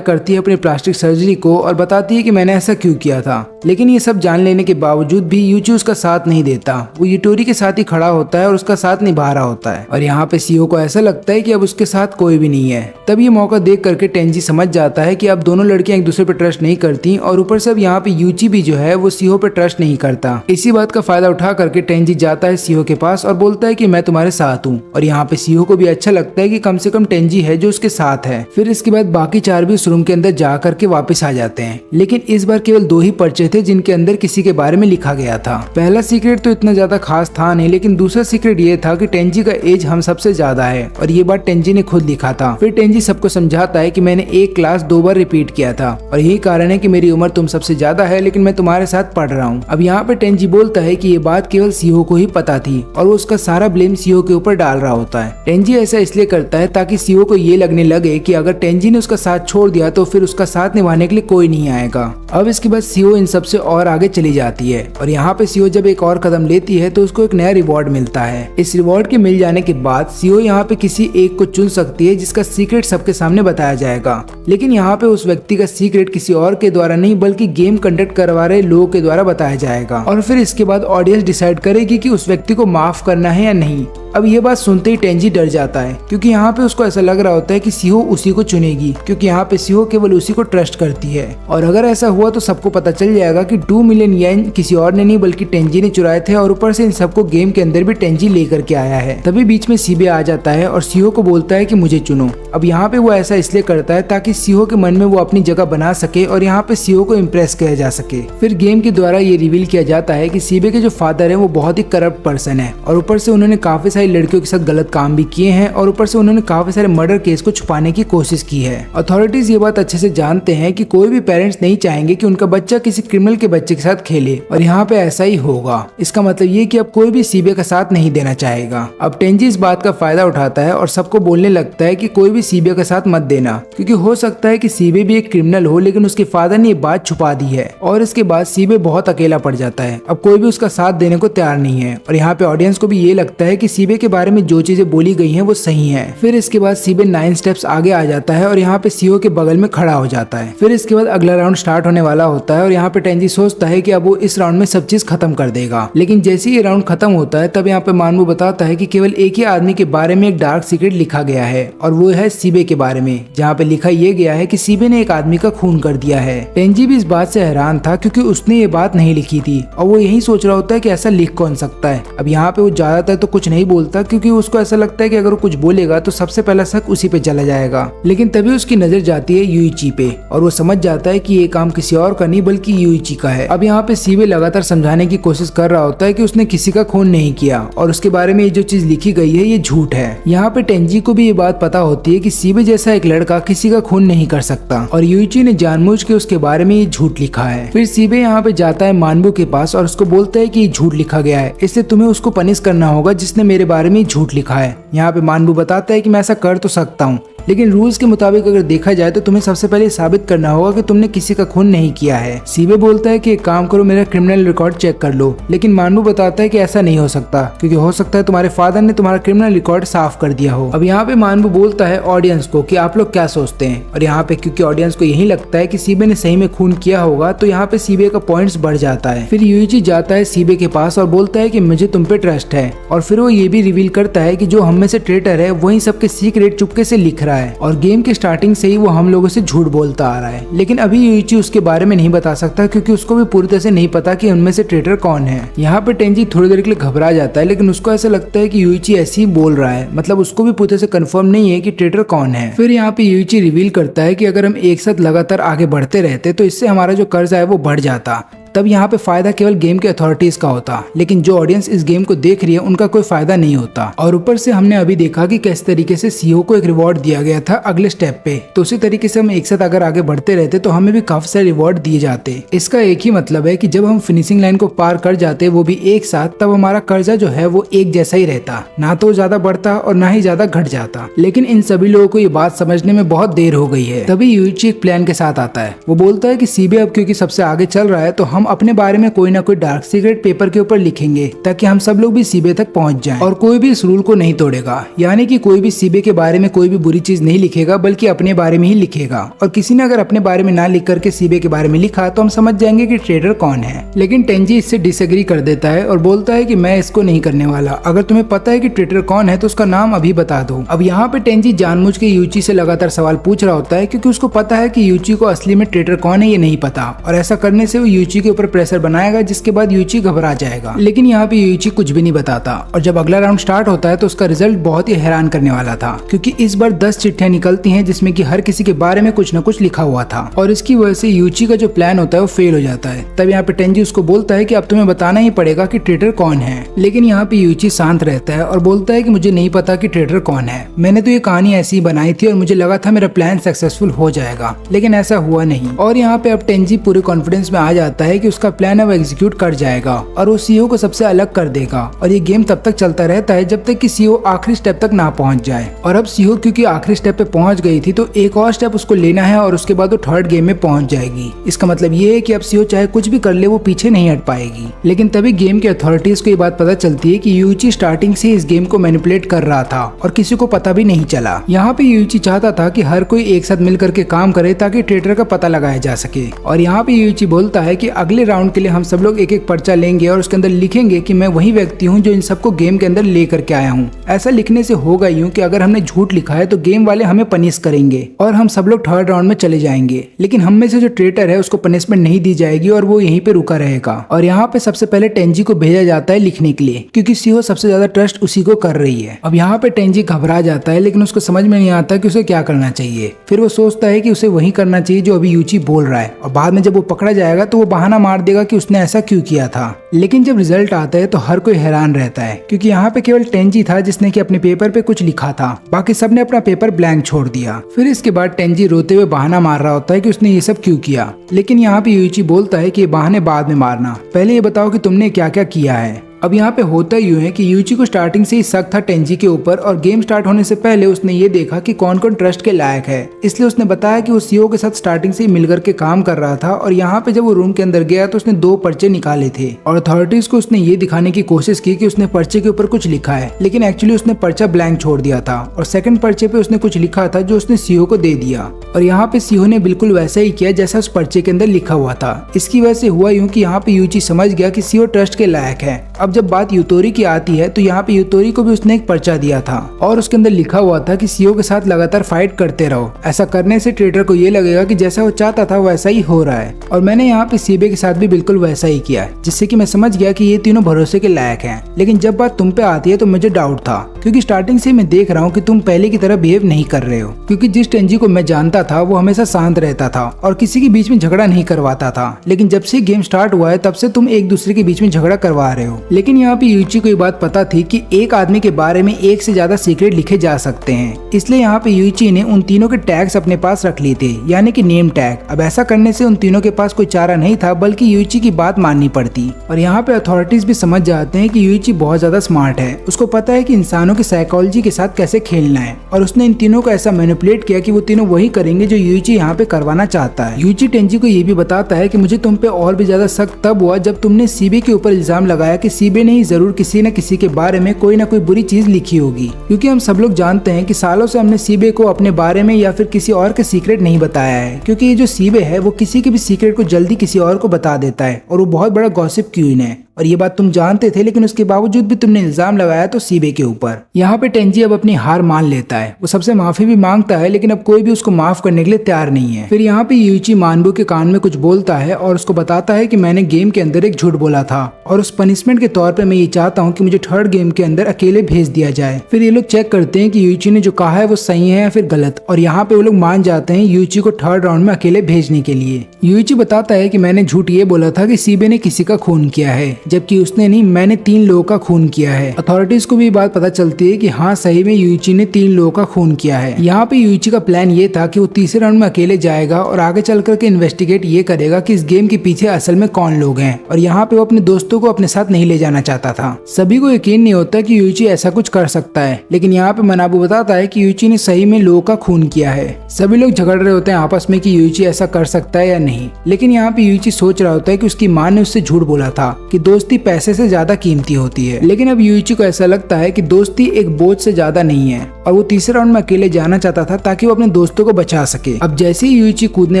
करती है अपनी प्लास्टिक सर्जरी को और बताती है कि मैंने ऐसा क्यों किया था, लेकिन ये सब जान लेने के बावजूद भी यूची उसका साथ नहीं देता। वो युतोरी के साथ ही खड़ा होता है और उसका साथ निभा रहा होता है और यहाँ पे सीहो को ऐसा लगता है कि अब उसके साथ कोई भी नहीं है। तब ये मौका देख करके टेंजी समझ जाता है कि अब दोनों लड़कियां एक दूसरे पे ट्रस्ट नहीं करती और ऊपर से अब यहाँ पे यूची भी जो है वो सीहो पे ट्रस्ट नहीं करता। इसी बात का फायदा उठा करके टेंजी जाता है सीहो के पास और बोलता है कि मैं तुम्हारे साथ हूँ, और यहाँ पे सीहो को भी अच्छा लगता है कि कम से कम टेंजी है जो उसके साथ है। फिर इसके बाद बाकी चार भी उस रूम के अंदर जा करके वापस आ जाते हैं, लेकिन इस बार केवल 2 ही पर्चे थे जिनके अंदर किसी के बारे में लिखा गया था। पहला सीक्रेट तो इतना ज्यादा खास था नहीं, लेकिन दूसरा सीक्रेट ये था कि टेंजी का एज हम सबसे ज्यादा है और ये बात टेंजी ने खुद लिखा था। फिर टेंजी सबको समझाता है कि मैंने एक क्लास 2 बार रिपीट किया था और यही कारण है कि मेरी उम्र तुम सबसे ज्यादा है, लेकिन मैं तुम्हारे साथ पढ़ रहा हूँ। अब यहाँ पे टेंजी बोलता है कि ये बात केवल सीहो को ही पता थी और वो उसका सारा ब्लेम सीहो के ऊपर डाल रहा होता है। टेंजी ऐसा इसलिए करता है ताकि सीहो को ये लगने लगे कि अगर टेंजी ने उसका साथ छोड़ दिया तो फिर उसका साथ निभाने के लिए कोई नहीं आएगा। अब इसके बाद सीहो इन सबसे और आगे चली जाती है और यहाँ पे सीहो जब एक और कदम लेती है तो उसको एक नया रिवॉर्ड मिलता है। इस रिवॉर्ड के मिल जाने के बाद सीहो यहाँ पे किसी एक को चुन सकती है जिसका सीक्रेट सबके सामने बताया जाएगा, लेकिन यहाँ पे उस व्यक्ति का सीक्रेट किसी और के द्वारा नहीं बल्कि गेम कंडक्ट करवा रहे लोगों के द्वारा बताया जाएगा। और फिर इसके बाद ऑडियंस डिसाइड करेगी कि उस व्यक्ति को माफ करना है या नहीं। अब ये बात सुनते ही टेंजी डर जाता है, क्योंकि यहाँ पे उसको ऐसा लग रहा होता है कि सीहो उसी को चुनेगी, क्योंकि यहाँ पे सीहो केवल उसी को ट्रस्ट करती है और अगर ऐसा हुआ तो सबको पता चल जाएगा कि 2 मिलियन येन किसी और ने नहीं बल्कि टेंजी ने चुराए थे और ऊपर से इन सबको गेम के अंदर भी टेंजी लेकर के आया है। तभी बीच में सीबे आ जाता है और सीहो को बोलता है कि मुझे चुनो। अब यहाँ पे वो ऐसा इसलिए करता है ताकि सीहो के मन में वो अपनी जगह बना सके और यहाँ पे सीहो को इम्प्रेस किया जा सके। फिर गेम के द्वारा ये रिवील किया जाता है कि सीबे के जो फादर है वो बहुत ही करप्ट पर्सन है और ऊपर से उन्होंने काफी सारी लड़कियों के साथ काम भी किए हैं और ऊपर से उन्होंने काफी सारे मर्डर केस को छुपाने की कोशिश की है। अथॉरिटीज ये बात अच्छे से जानते हैं कि कोई भी पेरेंट्स नहीं चाहेंगे कि उनका बच्चा किसी क्रिमिनल के बच्चे के साथ खेले और यहाँ पे ऐसा ही होगा। इसका मतलब ये कि अब कोई भी सीबे का साथ नहीं देना चाहेगा। अब टेंजी इस बात का फायदा उठाता है और सबको बोलने लगता है कि कोई भी सीबे का साथ मत देना, क्योंकि हो सकता है कि सीबे भी एक क्रिमिनल हो लेकिन उसके फादर ने ये बात छुपा दी है और इसके बाद सीबे बहुत अकेला पड़ जाता है। अब कोई भी उसका साथ देने को तैयार नहीं है और यहाँ पे ऑडियंस को भी ये लगता है कि सीबे के बारे में जो चीजें बोली गई हैं वो सही हैं। फिर इसके बाद सीबे 9 स्टेप्स आगे आ जाता है और यहाँ पे सीओ के बगल में खड़ा हो जाता है। फिर इसके बाद अगला राउंड स्टार्ट होने वाला होता है और यहाँ पे टेंजी सोचता है कि अब वो इस राउंड में सब चीज खत्म कर देगा, लेकिन जैसे ही ये राउंड खत्म होता है तब यहाँ पे मानवू बताता है कि केवल एक ही आदमी के बारे में एक डार्क सीक्रेट लिखा गया है और वो है सीबे के बारे में, जहाँ पे लिखा ये गया है कि सीबे ने एक आदमी का खून कर दिया है। टेंजी भी इस बात से हैरान था क्योंकि उसने ये बात नहीं लिखी थी और वो यही सोच रहा होता है कि ऐसा लिख कौन सकता है। अब यहाँ पे वो ज्यादातर तो कुछ नहीं बोलता क्योंकि उसको ऐसा लगता है कि अगर वो कुछ बोलेगा तो सबसे पहला शक उसी पे चला जाएगा, लेकिन तभी उसकी नजर जाती है यूइची पे और वो समझ जाता है कि ये काम किसी और का नहीं बल्कि यूइची का है। अब यहाँ पे सीबे लगातार समझाने की कोशिश कर रहा होता है कि उसने किसी का खून नहीं किया और उसके बारे में ये जो चीज लिखी गई है ये झूठ है। यहाँ पे टेंजी को भी ये बात पता होती है कि सीबे जैसा एक लड़का किसी का खून नहीं कर सकता और यूइची ने जानबूझ के उसके बारे में ये झूठ लिखा है। फिर सीबे यहाँ पे जाता है मानबू के पास और उसको बोलता है कि ये झूठ लिखा गया है, इसलिए तुम्हें उसको पनिश करना होगा जिसने मेरे बारे में झूठ लिखा है। यहाँ पे मानबू बताता है कि मैं ऐसा कर तो सकता हूँ, लेकिन रूल्स के मुताबिक अगर देखा जाए तो तुम्हें सबसे पहले साबित करना होगा कि तुमने किसी का खून नहीं किया है। सीबे बोलता है कि एक काम करो, मेरा क्रिमिनल रिकॉर्ड चेक कर लो, लेकिन मानबू बताता है कि ऐसा नहीं हो सकता क्योंकि हो सकता है तुम्हारे फादर ने तुम्हारा क्रिमिनल रिकॉर्ड साफ कर दिया हो। अब यहाँ पे मानबू बोलता है ऑडियंस को कि आप लोग क्या सोचते हैं, और यहाँ पे क्योंकि ऑडियंस को यही लगता है कि सीबे ने सही में खून किया होगा तो यहाँ पे सीबे का पॉइंट्स बढ़ जाता है। फिर यूइची जाता है सीबे के पास और बोलता है कि मुझे तुम पे ट्रस्ट है, और फिर वो ये भी रिवील करता है कि जो हम में से ट्रेटर है वही सबके सीक्रेट चुपके से लिख रहा है, और गेम के स्टार्टिंग से ही वो हम लोगों से झूठ बोलता आ रहा है। लेकिन अभी यूइची उसके बारे में नहीं बता सकता क्योंकि उसको भी पूरी तरह से नहीं पता कि उनमें से ट्रेटर कौन है। यहाँ पे टेंजी थोड़ी देर के लिए घबरा जाता है, लेकिन उसको ऐसा लगता है कि यूइची ऐसे ही बोल रहा है, मतलब उसको भी पूरी तरह से कंफर्म नहीं है कि ट्रेटर कौन है। फिर यहाँ पे यूइची रिवील करता है कि अगर हम एक साथ लगातार आगे बढ़ते रहते तो इससे हमारा जो कर्ज है वो बढ़ जाता, तब यहाँ पे फायदा केवल गेम के अथॉरिटीज का होता, लेकिन जो ऑडियंस इस गेम को देख रही है उनका कोई फायदा नहीं होता। और ऊपर से हमने अभी देखा कि किस तरीके से सीईओ को एक रिवॉर्ड दिया गया था अगले स्टेप पे, तो उसी तरीके से हम एक साथ अगर आगे बढ़ते रहते तो हमें भी काफी सारे रिवॉर्ड दिए जाते। इसका एक ही मतलब है कि जब हम फिनिशिंग लाइन को पार कर जाते वो भी एक साथ, तब हमारा कर्जा जो है वो एक जैसा ही रहता, ना तो ज्यादा बढ़ता और ना ही ज्यादा घट जाता। लेकिन इन सभी लोगों को ये बात समझने में बहुत देर हो गई है। तभी यूइची एक प्लान के साथ आता है। वो बोलता है कि सीबे अब क्योंकि सबसे आगे चल रहा है तो हम अपने बारे में कोई ना कोई डार्क सीक्रेट पेपर के ऊपर लिखेंगे ताकि हम सब लोग भी सीबे तक पहुंच जाएं, और कोई भी इस रूल को नहीं तोड़ेगा, यानी कि कोई भी सीबे के बारे में कोई भी बुरी चीज नहीं लिखेगा बल्कि अपने बारे में ही लिखेगा। और किसी ने अगर अपने बारे में ना लिख करके सीबे के बारे में लिखा तो हम समझ जाएंगे कि ट्रेडर कौन है। लेकिन टेंजी इससे डिसएग्री कर देता है और बोलता है कि मैं इसको नहीं करने वाला, अगर तुम्हें पता है कि ट्रेडर कौन है तो उसका नाम अभी बता दो। अब यहाँ पे टेंजी जानबूझ के यूची से लगातार सवाल पूछ रहा होता है क्योंकि उसको पता है कि यूची को असली में ट्रेडर कौन है ये नहीं पता, और ऐसा करने से वो यूची के ऊपर प्रेशर बनाएगा जिसके बाद यूची घबरा जाएगा। लेकिन यहाँ पे यूची कुछ भी नहीं बताता, और जब अगला राउंड स्टार्ट होता है तो उसका रिजल्ट बहुत ही हैरान करने वाला था क्योंकि इस बार 10 चिट्ठियां निकलती हैं जिसमें कि हर किसी के बारे में कुछ न कुछ लिखा हुआ था, और इसकी वजह से यूची का जो प्लान होता है वो फेल हो जाता है। तब यहाँ पे टेंजी उसको बोलता है कि अब तुम्हें बताना ही पड़ेगा कि ट्रेडर कौन है। लेकिन यहाँ पे यूची शांत रहता है और बोलता है कि मुझे नहीं पता कि ट्रेडर कौन है, मैंने तो ये कहानी ऐसी ही बनाई थी और मुझे लगा था मेरा प्लान सक्सेसफुल हो जाएगा, लेकिन ऐसा हुआ नहीं। और यहाँ पे अब टेंजी पूरे कॉन्फिडेंस में आ जाता है कि उसका प्लान अब एग्जीक्यूट कर जाएगा और वो सीईओ को सबसे अलग कर देगा, और ये गेम तब तक चलता रहता है जब तक कि सीईओ आखिरी स्टेप तक ना पहुंच जाए। और अब सीईओ क्योंकि आखिरी स्टेप पे पहुंच गई थी तो एक और स्टेप उसको लेना है और उसके बाद वो थर्ड गेम में पहुंच जाएगी। इसका मतलब ये है कि अब सीईओ चाहे कुछ भी कर ले वो पीछे नहीं हट पाएगी। लेकिन तभी गेम के अथॉरिटीज को ये बात पता चलती है कि यूची स्टार्टिंग से इस गेम को मैनिपुलेट कर रहा था और किसी को पता भी नहीं चला। यहाँ पे यूची चाहता था कि हर कोई एक साथ मिल करके काम करे ताकि ट्रेडर का पता लगाया जा सके। और यहाँ पे यूची बोलता है कि अगले राउंड के लिए हम सब लोग एक एक पर्चा लेंगे और उसके अंदर लिखेंगे कि मैं वही व्यक्ति हूँ जो इन सबको गेम के अंदर ले करके आया हूँ। ऐसा लिखने से होगा यूँ कि अगर हमने झूठ लिखा है तो गेम वाले हमें पनिश करेंगे और हम सब लोग थर्ड राउंड में चले जाएंगे, लेकिन हम में से जो ट्रेटर है उसको पनिशमेंट नहीं दी जाएगी और वो यहीं पे रुका रहेगा। और यहाँ पे सबसे पहले टेंजी को भेजा जाता है लिखने के लिए क्योंकि सीईओ सबसे ज्यादा ट्रस्ट उसी को कर रही है। अब यहाँ पे टेंजी घबरा जाता है लेकिन उसको समझ में नहीं आता कि उसे क्या करना चाहिए। फिर वो सोचता है कि उसे वही करना चाहिए जो अभी यूची बोल रहा है, और बाद में जब वो पकड़ा जाएगा तो वो बहाना मार देगा कि उसने ऐसा क्यों किया था। लेकिन जब रिजल्ट आता है तो हर कोई हैरान रहता है क्योंकि यहाँ पे केवल टेंजी था जिसने कि अपने पेपर पे कुछ लिखा था, बाकी सबने अपना पेपर ब्लैंक छोड़ दिया। फिर इसके बाद टेंजी रोते हुए बहाना मार रहा होता है कि उसने ये सब क्यों किया, लेकिन यहाँ पे यूची बोलता है कि ये बहाने बाद में मारना, पहले ये बताओ कि तुमने क्या क्या किया है। अब यहाँ पे होता यूँ है कि यूची को स्टार्टिंग से ही शक था टेंजी के ऊपर, और गेम स्टार्ट होने से पहले उसने ये देखा कि कौन कौन ट्रस्ट के लायक है, इसलिए उसने बताया कि वो सीईओ के साथ स्टार्टिंग से ही मिलकर के काम कर रहा था। और यहाँ पे जब वो रूम के अंदर गया तो उसने 2 पर्चे निकाले थे और अथॉरिटीज को उसने ये दिखाने की कोशिश की कि उसने पर्चे के ऊपर कुछ लिखा है, लेकिन एक्चुअली उसने पर्चा ब्लैंक छोड़ दिया था और सेकंड पर्चे पे उसने कुछ लिखा था जो उसने सीईओ को दे दिया। और यहाँ पे सीईओ ने बिल्कुल वैसा ही किया जैसा उस पर्चे के अंदर लिखा हुआ था। इसकी वजह से हुआ यूँ कि यहाँ पे यूची समझ गया कि सीईओ ट्रस्ट के लायक है। अब जब बात यूतोरी की आती है तो यहाँ पे यूतोरी को भी उसने एक पर्चा दिया था और उसके अंदर लिखा हुआ था कि सीईओ के साथ लगातार फाइट करते रहो, ऐसा करने से ट्रेडर को ये लगेगा कि जैसा वो चाहता था वैसा ही हो रहा है। और मैंने यहाँ पे सीबे के साथ भी बिल्कुल वैसा ही किया, जिससे कि मैं समझ गया कि ये तीनों भरोसे के लायक हैं। लेकिन जब बात तुम पे आती है तो मुझे डाउट था क्योंकि स्टार्टिंग से मैं देख रहा हूँ कि तुम पहले की तरह बिहेव नहीं कर रहे हो, क्योंकि जिस टेंजी को मैं जानता था वो हमेशा शांत रहता था और किसी के बीच में झगड़ा नहीं करवाता था, लेकिन जब से गेम स्टार्ट हुआ है तब से तुम एक दूसरे के बीच में झगड़ा करवा रहे हो। लेकिन यहाँ पे यूइची को ये बात पता थी कि एक आदमी के बारे में एक से ज्यादा सीक्रेट लिखे जा सकते हैं, इसलिए यहाँ पे यूइची ने उन तीनों के टैग्स अपने पास रख लिए थे, यानी कि नेम टैग। अब ऐसा करने से उन तीनों के पास कोई चारा नहीं था, बल्कि यूइची की बात माननी पड़ती। और यहाँ पे अथॉरिटीज भी समझ जाते हैं कि यूइची बहुत ज्यादा स्मार्ट है, उसको पता है कि इंसानों की साइकोलॉजी के साथ कैसे खेलना है, और उसने इन तीनों को ऐसा मैनिपुलेट किया कि वो तीनों वही करेंगे जो यूइची यहाँ पे करवाना चाहता है। यूइची टेंजी को ये भी बताता है कि मुझे तुम पे और भी ज्यादा शक तब हुआ जब तुमने सीबे के ऊपर इल्जाम लगाया कि सीबे ने ही जरूर किसी न किसी के बारे में कोई ना कोई बुरी चीज लिखी होगी, क्योंकि हम सब लोग जानते हैं कि सालों से हमने सीबे को अपने बारे में या फिर किसी और के सीक्रेट नहीं बताया है, क्योंकि ये जो सीबे है वो किसी के भी सीक्रेट को जल्दी किसी और को बता देता है और वो बहुत बड़ा गॉसिप क्वीन है। और ये बात तुम जानते थे, लेकिन उसके बावजूद भी तुमने इल्जाम लगाया तो सीबे के ऊपर। यहाँ पे टेंजी अब अपनी हार मान लेता है, वो सबसे माफी भी मांगता है, लेकिन अब कोई भी उसको माफ करने के लिए तैयार नहीं है। फिर यहाँ पे यूइची मानबू के कान में कुछ बोलता है और उसको बताता है कि मैंने गेम के अंदर एक झूठ बोला था और उस पनिशमेंट के तौर पे मैं ये चाहता हूँ कि मुझे थर्ड गेम के अंदर अकेले भेज दिया जाए। फिर ये लोग चेक करते हैं कि यूइची ने जो कहा है वो सही है या फिर गलत, और यहाँ पे वो लोग मान जाते हैं यूइची को थर्ड राउंड में अकेले भेजने के लिए। यूइची बताता है कि मैंने झूठ ये बोला था कि सीबे ने किसी का खून किया है, जबकि उसने नहीं, मैंने 3 लोगों का खून किया है। अथॉरिटीज को भी बात पता चलती है कि हाँ सही में यूइची ने 3 लोगों का खून किया है। यहाँ पे यूइची का प्लान ये था कि वो तीसरे राउंड में अकेले जाएगा और आगे चल करके इन्वेस्टिगेट ये करेगा कि इस गेम के पीछे असल में कौन लोग हैं, और यहाँ पे वो अपने दोस्तों को अपने साथ नहीं ले जाना चाहता था। सभी को यकीन नहीं होता कि यूइची ऐसा कुछ कर सकता है, लेकिन यहाँ पे मनाबू बताता है कि यूइची ने सही में लोगों का खून किया है। सभी लोग झगड़ रहे होते हैं आपस में कि यूइची ऐसा कर सकता है या नहीं, लेकिन यहाँ पे यूइची सोच रहा होता है कि उसकी माँ ने उससे झूठ बोला था कि दोस्ती पैसे से ज्यादा कीमती होती है। लेकिन अब यूइची को ऐसा लगता है कि दोस्ती एक बोझ से ज्यादा नहीं है, और वो तीसरे राउंड में अकेले जाना चाहता था ताकि वो अपने दोस्तों को बचा सके। अब जैसे ही यूइची कूदने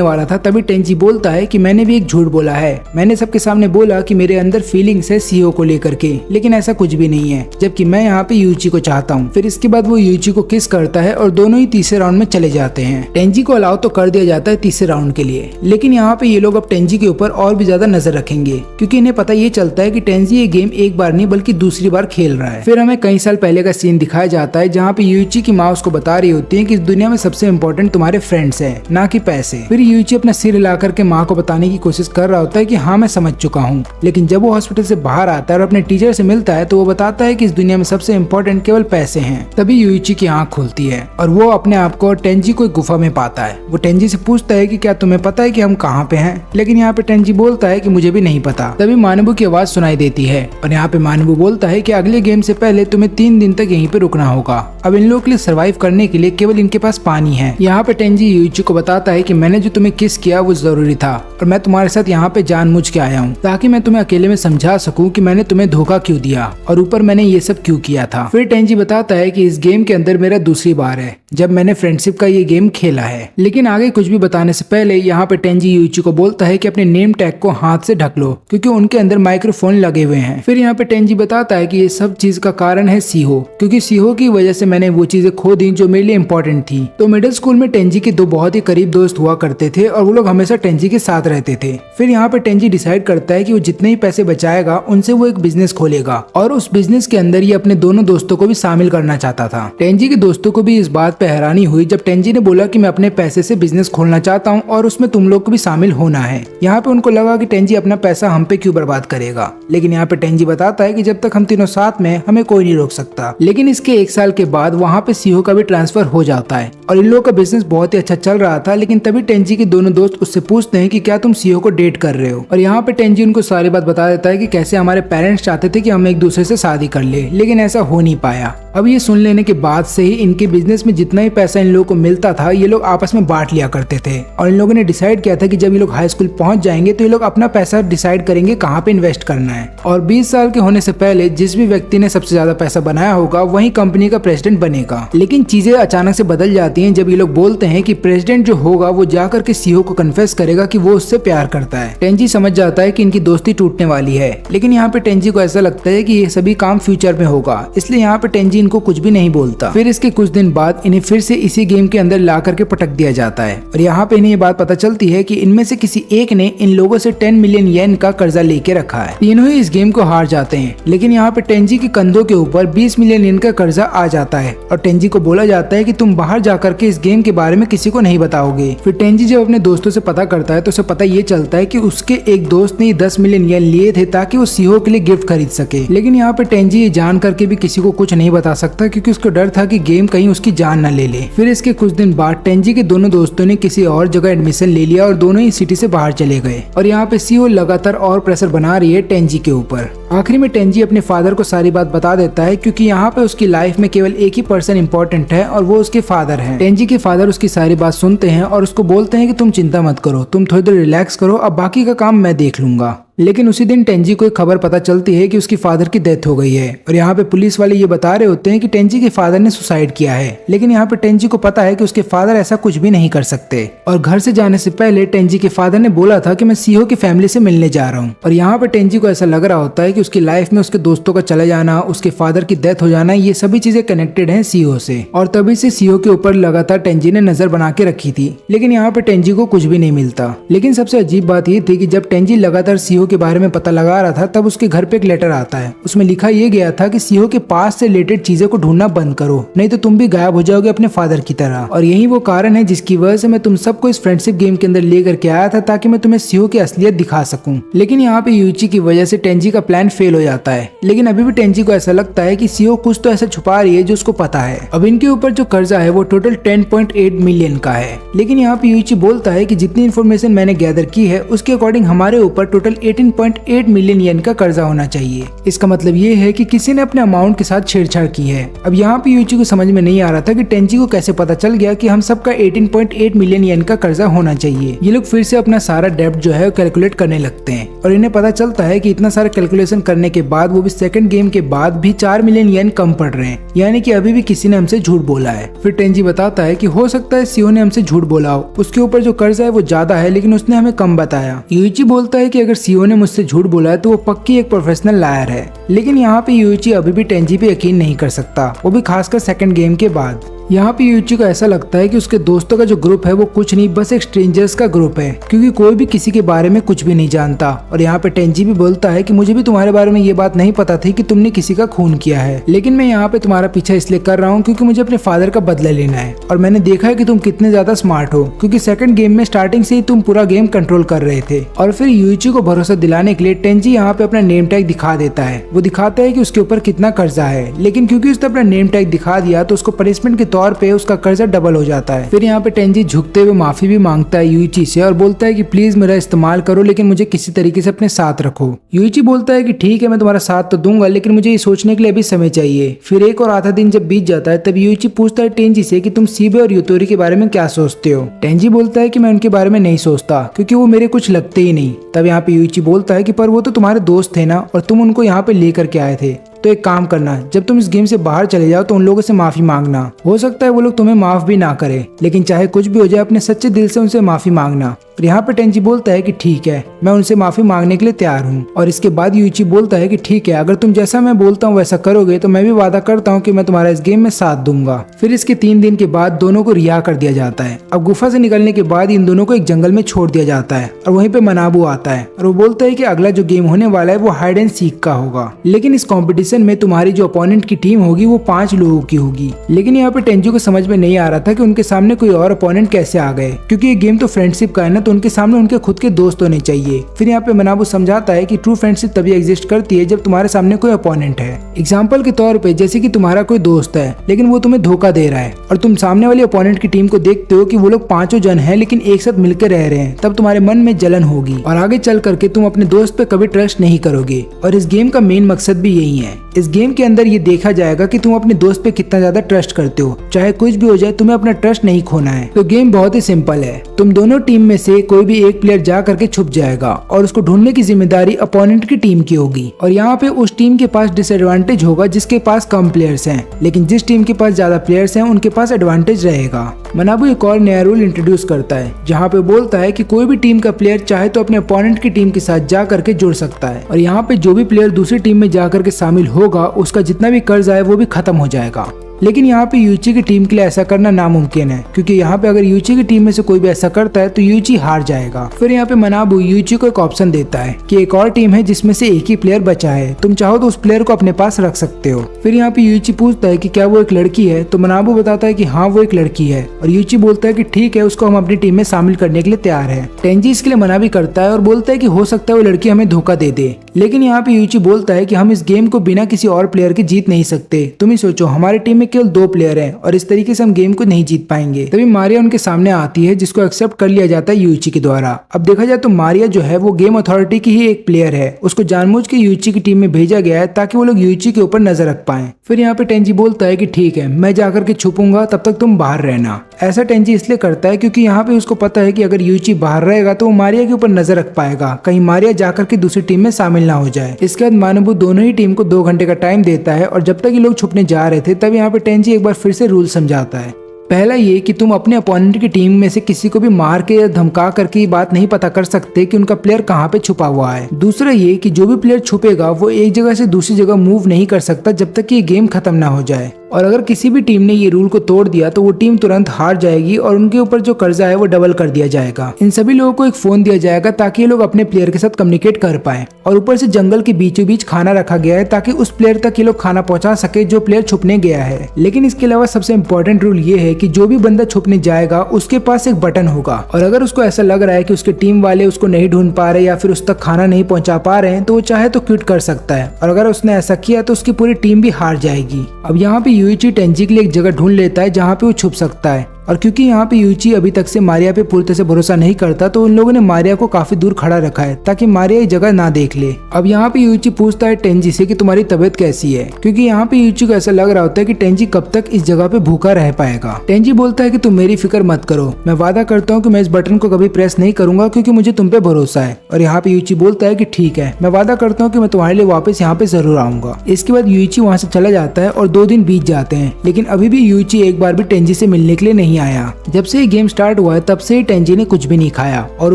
वाला था तभी टेंजी बोलता है कि मैंने भी एक झूठ बोला है, मैंने सबके सामने बोला कि मेरे अंदर फीलिंग्स है सीओ को लेकर के, लेकिन ऐसा कुछ भी नहीं है, जबकि मैं यहाँ पे यूइची को चाहता हूँ। फिर इसके बाद वो यूइची को किस करता है और दोनों ही तीसरे राउंड में चले जाते हैं। टेंजी को अलाउ तो कर दिया जाता है तीसरे राउंड के लिए, लेकिन यहाँ पे ये लोग अब टेंजी के ऊपर और भी ज्यादा नजर रखेंगे, क्योंकि इन्हें पता ये चलता है कि टेंजी ये गेम एक बार नहीं बल्कि दूसरी बार खेल रहा है। फिर हमें कई साल पहले का सीन दिखाया जाता है जहाँ पे यूइची की माँ उसको बता रही होती है कि इस दुनिया में सबसे इम्पोर्टेंट तुम्हारे फ्रेंड्स हैं, ना कि पैसे। फिर यूइची अपना सिर हिला करके माँ को बताने की कोशिश कर रहा होता है कि हाँ मैं समझ चुका हूँ, लेकिन जब वो हॉस्पिटल से बाहर आता है और अपने टीचर से मिलता है तो वो बताता है कि इस दुनिया में सबसे इम्पोर्टेंट केवल पैसे हैं। तभी यूइची की आंख खुलती है और वो अपने आप को टेंजी को एक गुफा में पाता है। वो टेंजी से पूछता है कि क्या तुम्हें पता है कि हम कहाँ पे हैं, लेकिन यहाँ पे टेंजी बोलता है कि मुझे भी नहीं पता। तभी मानबू की आवाज सुनाई देती है और यहाँ पे मानबू बोलता है कि अगले गेम से पहले तुम्हें 3 दिन तक यहीं पे रुकना होगा। अब इन लोगों के लिए सर्वाइव करने के लिए केवल इनके पास पानी है। यहाँ पे टेंजी यूइची को बताता है कि मैंने जो तुम्हें किस किया वो जरूरी था, और मैं तुम्हारे साथ यहाँ पे जानबूझ के आया हूँ ताकि मैं तुम्हें अकेले में समझा सकूं कि मैंने तुम्हें धोखा क्यों दिया और ऊपर मैंने ये सब क्यों किया था। फिर टेंजी बताता है कि इस गेम के अंदर मेरा दूसरी बार है जब मैंने फ्रेंडशिप का ये गेम खेला है। लेकिन आगे कुछ भी बताने से पहले यहाँ पे टेंजी यूइची को बोलता है कि अपने नेम टैग को हाथ से ढक लो, क्योंकि उनके अंदर माइक्रोफोन लगे हुए हैं। फिर यहाँ पे टेंजी बताता है कि ये सब चीज का कारण है सीहो, क्योंकि सीहो की वजह से मैंने वो चीजें खो दी जो मेरे लिए इम्पोर्टेंट थी। तो मिडिल स्कूल में टेंजी के 2 बहुत ही करीब दोस्त हुआ करते थे और वो लोग हमेशा टेंजी के साथ रहते थे। फिर यहाँ पे टेंजी डिसाइड करता है कि वो जितने ही पैसे बचाएगा उनसे वो एक बिजनेस खोलेगा, और उस बिजनेस के अंदर ये अपने दोनों दोस्तों को भी शामिल करना चाहता था। टेंजी के दोस्तों को भी इस बात पे हैरानी हुई जब टेंजी ने बोला कि मैं अपने पैसे से बिजनेस खोलना चाहता हूँ और उसमें तुम लोग को भी शामिल होना है। यहाँ पे उनको लगा कि टेंजी अपना पैसा हम पे क्यों बर्बाद करेगा, लेकिन यहाँ पे टेंजी बताता है कि जब तक हम तीनों साथ में हमें कोई नहीं रोक सकता। लेकिन इसके 1 साल के बाद वहाँ पे सीहो का भी ट्रांसफर हो जाता है और इन लोगों का बिजनेस बहुत ही अच्छा चल रहा था। लेकिन तभी टेंजी के दोनों दोस्त उससे पूछते हैं कि क्या तुम सीहो को डेट कर रहे हो, और यहाँ पे टेंजी उनको सारी बात बता देता है कि कैसे हमारे पेरेंट्स चाहते थे कि हम एक दूसरे से शादी कर ले, लेकिन ऐसा हो नहीं पाया। अब ये सुन लेने के बाद से ही इनके बिजनेस में जितना ही पैसा इन लोगों को मिलता था ये लोग आपस में बांट लिया करते थे, और इन लोगों ने डिसाइड किया था कि जब ये लोग हाई स्कूल पहुंच जाएंगे तो ये लोग अपना पैसा डिसाइड करेंगे कहाँ पे इन्वेस्ट करना है, और 20 साल के होने से पहले जिस भी व्यक्ति ने सबसे ज्यादा पैसा बनाया होगा वही कंपनी का प्रेसिडेंट बनेगा। लेकिन चीजें अचानक से बदल जाती हैं जब ये लोग बोलते हैं कि प्रेसिडेंट जो होगा वो जाकर के सीहो को कन्फेस करेगा कि वो उससे प्यार करता है। टेंजी समझ जाता है कि इनकी दोस्ती टूटने वाली है, लेकिन यहाँ पे टेंजी को ऐसा लगता है कि ये सभी काम फ्यूचर में होगा, इसलिए यहाँ पे टेंजी इनको कुछ भी नहीं बोलता। फिर इसके कुछ दिन बाद इन्हें फिर से इसी गेम के अंदर ला करके पटक दिया जाता है और यहाँ पे इन्हें ये बात पता चलती है कि इनमें से किसी एक ने इन लोगों से 10 मिलियन येन का कर्जा लेके रखा है। तीनों ही इस गेम को हार जाते हैं, लेकिन यहाँ पे टेंजी के कंधों के ऊपर 20 मिलियन येन का कर्जा आ जाता है और टेंजी को बोला जाता है कि तुम बाहर जाकर के इस गेम के बारे में किसी को नहीं बताओगे। फिर टेंजी जब अपने दोस्तों से पता करता है तो उसे पता ये चलता है कि उसके एक दोस्त ने 10 मिलियन येन लिए थे ताकि वो सीहो के लिए गिफ्ट खरीद सके। लेकिन यहाँ पे टेंजी ये जान करके भी किसी को कुछ नहीं बता सकता क्योंकि उसको डर था कि गेम कहीं उसकी जान न ले ले। फिर इसके कुछ दिन बाद टेंजी के दोनों दोस्तों ने किसी और जगह एडमिशन ले लिया और दोनों ही सिटी से बाहर चले गए और यहाँ पे सीहो लगातार और प्रेशर बना रही है टेंजी के ऊपर। आखिरी में टेंजी अपने फादर को सारी बात बता देता है क्योंकि यहाँ पे उसकी लाइफ में केवल एक ही पर्सन इम्पोर्टेंट है और वो उसके फादर हैं। टेंजी के फादर उसकी सारी बात सुनते हैं और उसको बोलते हैं कि तुम चिंता मत करो, तुम थोड़ी देर रिलैक्स करो, अब बाकी का काम मैं देख लूंगा। लेकिन उसी दिन टेंजी को एक खबर पता चलती है कि उसकी फादर की डेथ हो गई है और यहाँ पे पुलिस वाले ये बता रहे होते हैं कि टेंजी के फादर ने सुसाइड किया है। लेकिन यहाँ पे टेंजी को पता है कि उसके फादर ऐसा कुछ भी नहीं कर सकते और घर से जाने से पहले टेंजी के फादर ने बोला था कि मैं सीहो की फैमिली से मिलने जा रहा हूँ। और यहाँ पे टेंजी को ऐसा लग रहा होता है कि उसकी लाइफ में उसके दोस्तों का चले जाना, उसके फादर की डेथ हो जाना, ये सभी चीजें कनेक्टेड है सीहो से और तभी से सीहो के ऊपर लगातार टेंजी ने नजर बना के रखी थी। लेकिन यहाँ पे टेंजी को कुछ भी नहीं मिलता। लेकिन सबसे अजीब बात ये थी कि जब टेंजी लगातार सीहो के बारे में पता लगा रहा था तब उसके घर पे एक लेटर आता है। उसमें लिखा ये गया था कि सीहो के पास से रिलेटेड चीजें को ढूंढना बंद करो, नहीं तो तुम भी गायब हो जाओगे अपने फादर की तरह। और यही वो कारण है जिसकी वजह से मैं तुम सबको इस फ्रेंडशिप गेम के अंदर लेकर के आया था ताकि मैं तुम्हें सीहो की असलियत दिखा सकूं। लेकिन यहाँ पे यूइची की वजह से टेंजी का प्लान फेल हो जाता है। लेकिन अभी भी टेंजी को ऐसा लगता है कि सीहो कुछ तो ऐसा छुपा रही है जो उसको पता है। अब इनके ऊपर जो कर्जा है वो टोटल 10.8 मिलियन का है। लेकिन यहाँ पे यूइची बोलता है कि जितनी इन्फॉर्मेशन मैंने गैदर की है उसके अकॉर्डिंग हमारे ऊपर टोटल 18.8 मिलियन येन का कर्जा होना चाहिए। इसका मतलब ये है कि किसी ने अपने अमाउंट के साथ छेड़छाड़ की है। अब यहाँ पे यूइची को समझ में नहीं आ रहा था कि टेंजी को कैसे पता चल गया कि हम सबका 18.8 मिलियन येन का कर्जा होना चाहिए। ये लोग फिर से अपना सारा डेब्ट जो है कैलकुलेट करने लगते हैं और इन्हें पता चलता है कि इतना सारा कैलकुलेशन करने के बाद वो भी सेकंड गेम के बाद भी 4 मिलियन येन कम पड़ रहे हैं, यानी कि अभी भी किसी ने हमसे झूठ बोला है। फिर टेंजी बताता है कि हो सकता है सीहो ने हमसे झूठ बोला हो, उसके ऊपर जो कर्जा है वो ज्यादा है लेकिन उसने हमें कम बताया। यूइची बोलता है कि अगर सीहो ने मुझसे झूठ बोला है तो वो पक्की एक प्रोफेशनल लायर है। लेकिन यहाँ पे यूइची अभी भी टेंजी पे यकीन नहीं कर सकता, वो भी खासकर सेकंड गेम के बाद। यहाँ पे यूइची को ऐसा लगता है कि उसके दोस्तों का जो ग्रुप है वो कुछ नहीं बस एक स्ट्रेंजर्स का ग्रुप है, क्योंकि कोई भी किसी के बारे में कुछ भी नहीं जानता। और यहाँ पे टेंजी भी बोलता है कि मुझे भी तुम्हारे बारे में ये बात नहीं पता थी कि तुमने किसी का खून किया है, लेकिन मैं यहाँ पे तुम्हारा पीछा इसलिए कर रहा हूँ क्योंकि मुझे अपने फादर का बदला लेना है और मैंने देखा है कि तुम कितने ज्यादा स्मार्ट हो, क्योंकि सेकंड गेम में स्टार्टिंग से ही तुम पूरा गेम कंट्रोल कर रहे थे। और फिर यूइची को भरोसा दिलाने के लिए टेंजी यहाँ पे अपना नेम टैग दिखा देता है। वो दिखाता है कि उसके ऊपर कितना कर्जा है, लेकिन क्योंकि उसने अपना नेम टैग दिखा दिया तो उसको पनिशमेंट के तौर पे उसका कर्जा डबल हो जाता है। फिर यहाँ पे टेंजी झुकते हुए माफी भी मांगता है यूइची से और बोलता है कि प्लीज मेरा इस्तेमाल करो लेकिन मुझे किसी तरीके से अपने साथ रखो। यूइची बोलता है कि ठीक है मैं तुम्हारा साथ तो दूंगा लेकिन मुझे ये सोचने के लिए अभी समय चाहिए। फिर एक और आधा दिन जब बीत जाता है तब यूइची पूछता है टेंजी से कि तुम सीबे और यूतोरी के बारे में क्या सोचते हो। टेंजी बोलता है कि मैं उनके बारे में नहीं सोचता क्योंकि वो मेरे कुछ लगते ही नहीं। तब यहाँ पे यूइची बोलता है कि पर वो तो तुम्हारे दोस्त थे ना और तुम उनको यहाँ पे लेकर के आए थे, तो एक काम करना, जब तुम इस गेम से बाहर चले जाओ तो उन लोगों से माफी मांगना। हो सकता है वो लोग तुम्हें माफ भी ना करे, लेकिन चाहे कुछ भी हो जाए अपने सच्चे दिल से उनसे माफी मांगना। और यहाँ पे टेंजी बोलता है कि ठीक है मैं उनसे माफी मांगने के लिए तैयार हूँ। और इसके बाद यूइची बोलता है कि ठीक है अगर तुम जैसा मैं बोलता हूँ वैसा करोगे तो मैं भी वादा करता हूँ कि मैं तुम्हारा इस गेम में साथ दूंगा। फिर इसके 3 दिन के बाद दोनों को रिहा कर दिया जाता है। अब गुफा से निकलने के बाद इन दोनों को एक जंगल में छोड़ दिया जाता है और वहीं पे मनाबू आता है और वो बोलता है कि अगला जो गेम होने वाला है वो हाइड एंड सीक का होगा, लेकिन इस कॉम्पिटिशन में तुम्हारी जो अपोनेंट की टीम होगी वो 5 लोगों की होगी। लेकिन यहाँ पे टेंजी को समझ में नहीं आ रहा था कि उनके सामने कोई और अपोनेंट कैसे आ गए, क्योंकि ये गेम तो फ्रेंडशिप का है ना, तो उनके सामने उनके खुद के दोस्त होने चाहिए। फिर यहाँ पे मनाबू समझाता है कि ट्रू फ्रेंडशिप तभी एग्जिस्ट करती है जब तुम्हारे सामने कोई अपोनेंट है। एग्जाम्पल के तौर पे जैसे कि तुम्हारा कोई दोस्त है लेकिन वो तुम्हें धोखा दे रहा है और तुम सामने वाली अपोनेंट की टीम को देखते हो कि वो लोग 5 जन है लेकिन एक साथ मिलकर रह रहे हैं, तब तुम्हारे मन में जलन होगी और आगे चल करके तुम अपने दोस्त पे कभी ट्रस्ट नहीं करोगे। और इस गेम का मेन मकसद भी यही है। इस गेम के अंदर ये देखा जाएगा कि तुम अपने दोस्त पे कितना ज्यादा ट्रस्ट करते हो, चाहे कुछ भी हो जाए तुम्हें अपना ट्रस्ट नहीं खोना है। तो गेम बहुत ही सिंपल है, तुम दोनों टीम में से कोई भी एक प्लेयर जा करके छुप जाएगा और उसको ढूंढने की जिम्मेदारी अपोनेंट की टीम की होगी। और यहाँ पे उस टीम के पास डिसएडवांटेज होगा जिसके पास कम प्लेयर्स हैं, लेकिन जिस टीम के पास ज्यादा प्लेयर्स हैं उनके पास एडवांटेज रहेगा। मनाबू एक और नया रूल इंट्रोड्यूस करता है जहाँ पे बोलता है कि कोई भी टीम का प्लेयर चाहे तो अपने अपोनेंट की टीम के साथ जा करके जुड़ सकता है और यहाँ पे जो भी प्लेयर दूसरी टीम में जा करके शामिल होगा उसका जितना भी कर्ज आए वो भी खत्म हो जाएगा। लेकिन यहाँ पे यूची की टीम के लिए ऐसा करना नामुमकिन है, क्योंकि यहाँ पे अगर यूची की टीम में से कोई भी ऐसा करता है तो यूची हार जाएगा। फिर यहाँ पे मनाबू यूची को एक ऑप्शन देता है कि एक और टीम है जिसमें से एक ही प्लेयर बचा है, तुम चाहो तो उस प्लेयर को अपने पास रख सकते हो। फिर यहाँ पे यूची पूछता है कि क्या वो एक लड़की है, तो मनाबू बताता है कि हाँ वो एक लड़की है, और यूची बोलता है कि ठीक है, उसको हम अपनी टीम में शामिल करने के लिए तैयार है। टेंजी इसके लिए मना भी करता है और बोलता है कि हो सकता है वो लड़की हमें धोखा दे दे। लेकिन यहाँ पे यूची बोलता है कि हम इस गेम को बिना किसी और प्लेयर के जीत नहीं सकते। तुम ही सोचो, हमारी टीम में केवल 2 प्लेयर हैं और इस तरीके से हम गेम को नहीं जीत पाएंगे। तभी मारिया उनके सामने आती है, जिसको एक्सेप्ट कर लिया जाता है यूची के द्वारा। अब देखा जाए तो मारिया जो है वो गेम अथॉरिटी की ही एक प्लेयर है, उसको जानबूझ के यूची की टीम में भेजा गया है ताकि वो लोग यूची के ऊपर नजर रख पाए। फिर यहाँ पे टेंजी बोलता है कि ठीक है, मैं जाकर के छुपूंगा, तब तक तुम बाहर रहना। ऐसा टेंजी इसलिए करता है क्योंकि यहाँ पे उसको पता है कि अगर यूची बाहर रहेगा तो वो मारिया के ऊपर नजर रख पाएगा, कहीं मारिया जाकर के दूसरी टीम में शामिल ना हो जाए। इसके बाद मानबू दोनों ही टीम को 2 घंटे का टाइम देता है, और जब तक ये लोग छुपने जा रहे थे तब यहाँ पे टेंजी एक बार फिर से रूल समझाता है। पहला ये कि तुम अपने अपोनेंट की टीम में से किसी को भी मार के या धमका करके ये बात नहीं पता कर सकते कि उनका प्लेयर कहाँ पे छुपा हुआ है। दूसरा ये कि जो भी प्लेयर छुपेगा वो एक जगह से दूसरी जगह मूव नहीं कर सकता जब तक कि ये गेम खत्म ना हो जाए, और अगर किसी भी टीम ने ये रूल को तोड़ दिया तो वो टीम तुरंत हार जाएगी और उनके ऊपर जो कर्जा है वो डबल कर दिया जाएगा। इन सभी लोगों को एक फोन दिया जाएगा ताकि ये लोग अपने प्लेयर के साथ कम्युनिकेट कर पाए, और ऊपर से जंगल के बीचों बीच खाना रखा गया है ताकि उस प्लेयर तक ये लोग खाना पहुंचा सके जो प्लेयर छुपने गया है। लेकिन इसके अलावा सबसे इम्पोर्टेंट रूल ये है कि जो भी बंदा छुपने जाएगा उसके पास एक बटन होगा, और अगर उसको ऐसा लग रहा है कि उसके टीम वाले उसको नहीं ढूंढ पा रहे या फिर उस तक खाना नहीं पहुंचा पा रहे हैं तो वो चाहे तो क्विट कर सकता है, और अगर उसने ऐसा किया तो उसकी पूरी टीम भी हार जाएगी। अब यहाँ पे यूइची टेंजी के लिए एक जगह ढूंढ लेता है जहाँ पे वो छुप सकता है, और क्योंकि यहाँ पे यूची अभी तक से मारिया पे पूरी तरह से भरोसा नहीं करता तो उन लोगों ने मारिया को काफी दूर खड़ा रखा है ताकि मारिया ये जगह ना देख ले। अब यहाँ पे यूची पूछता है टेंजी से कि तुम्हारी तबीयत कैसी है, क्योंकि यहाँ पे यूची को ऐसा लग रहा होता है कि टेंजी कब तक इस जगह पे भूखा रह पाएगा। टेंजी बोलता है कि तुम मेरी फिक्र मत करो, मैं वादा करता हूँ कि मैं इस बटन को कभी प्रेस नहीं करूंगा क्योंकि मुझे तुम पे भरोसा है। और यहाँ पे यूची बोलता है कि ठीक है, मैं वादा करता हूँ कि मैं तुम्हारे लिए वापस यहाँ पे जरूर आऊंगा। इसके बाद यूची वहाँ से चला जाता है और 2 दिन बीत जाते हैं, लेकिन अभी भी यूची एक बार भी टेंजी से मिलने के लिए नहीं आया। जब से गेम स्टार्ट हुआ है तब से ही टेंजी ने कुछ भी नहीं खाया, और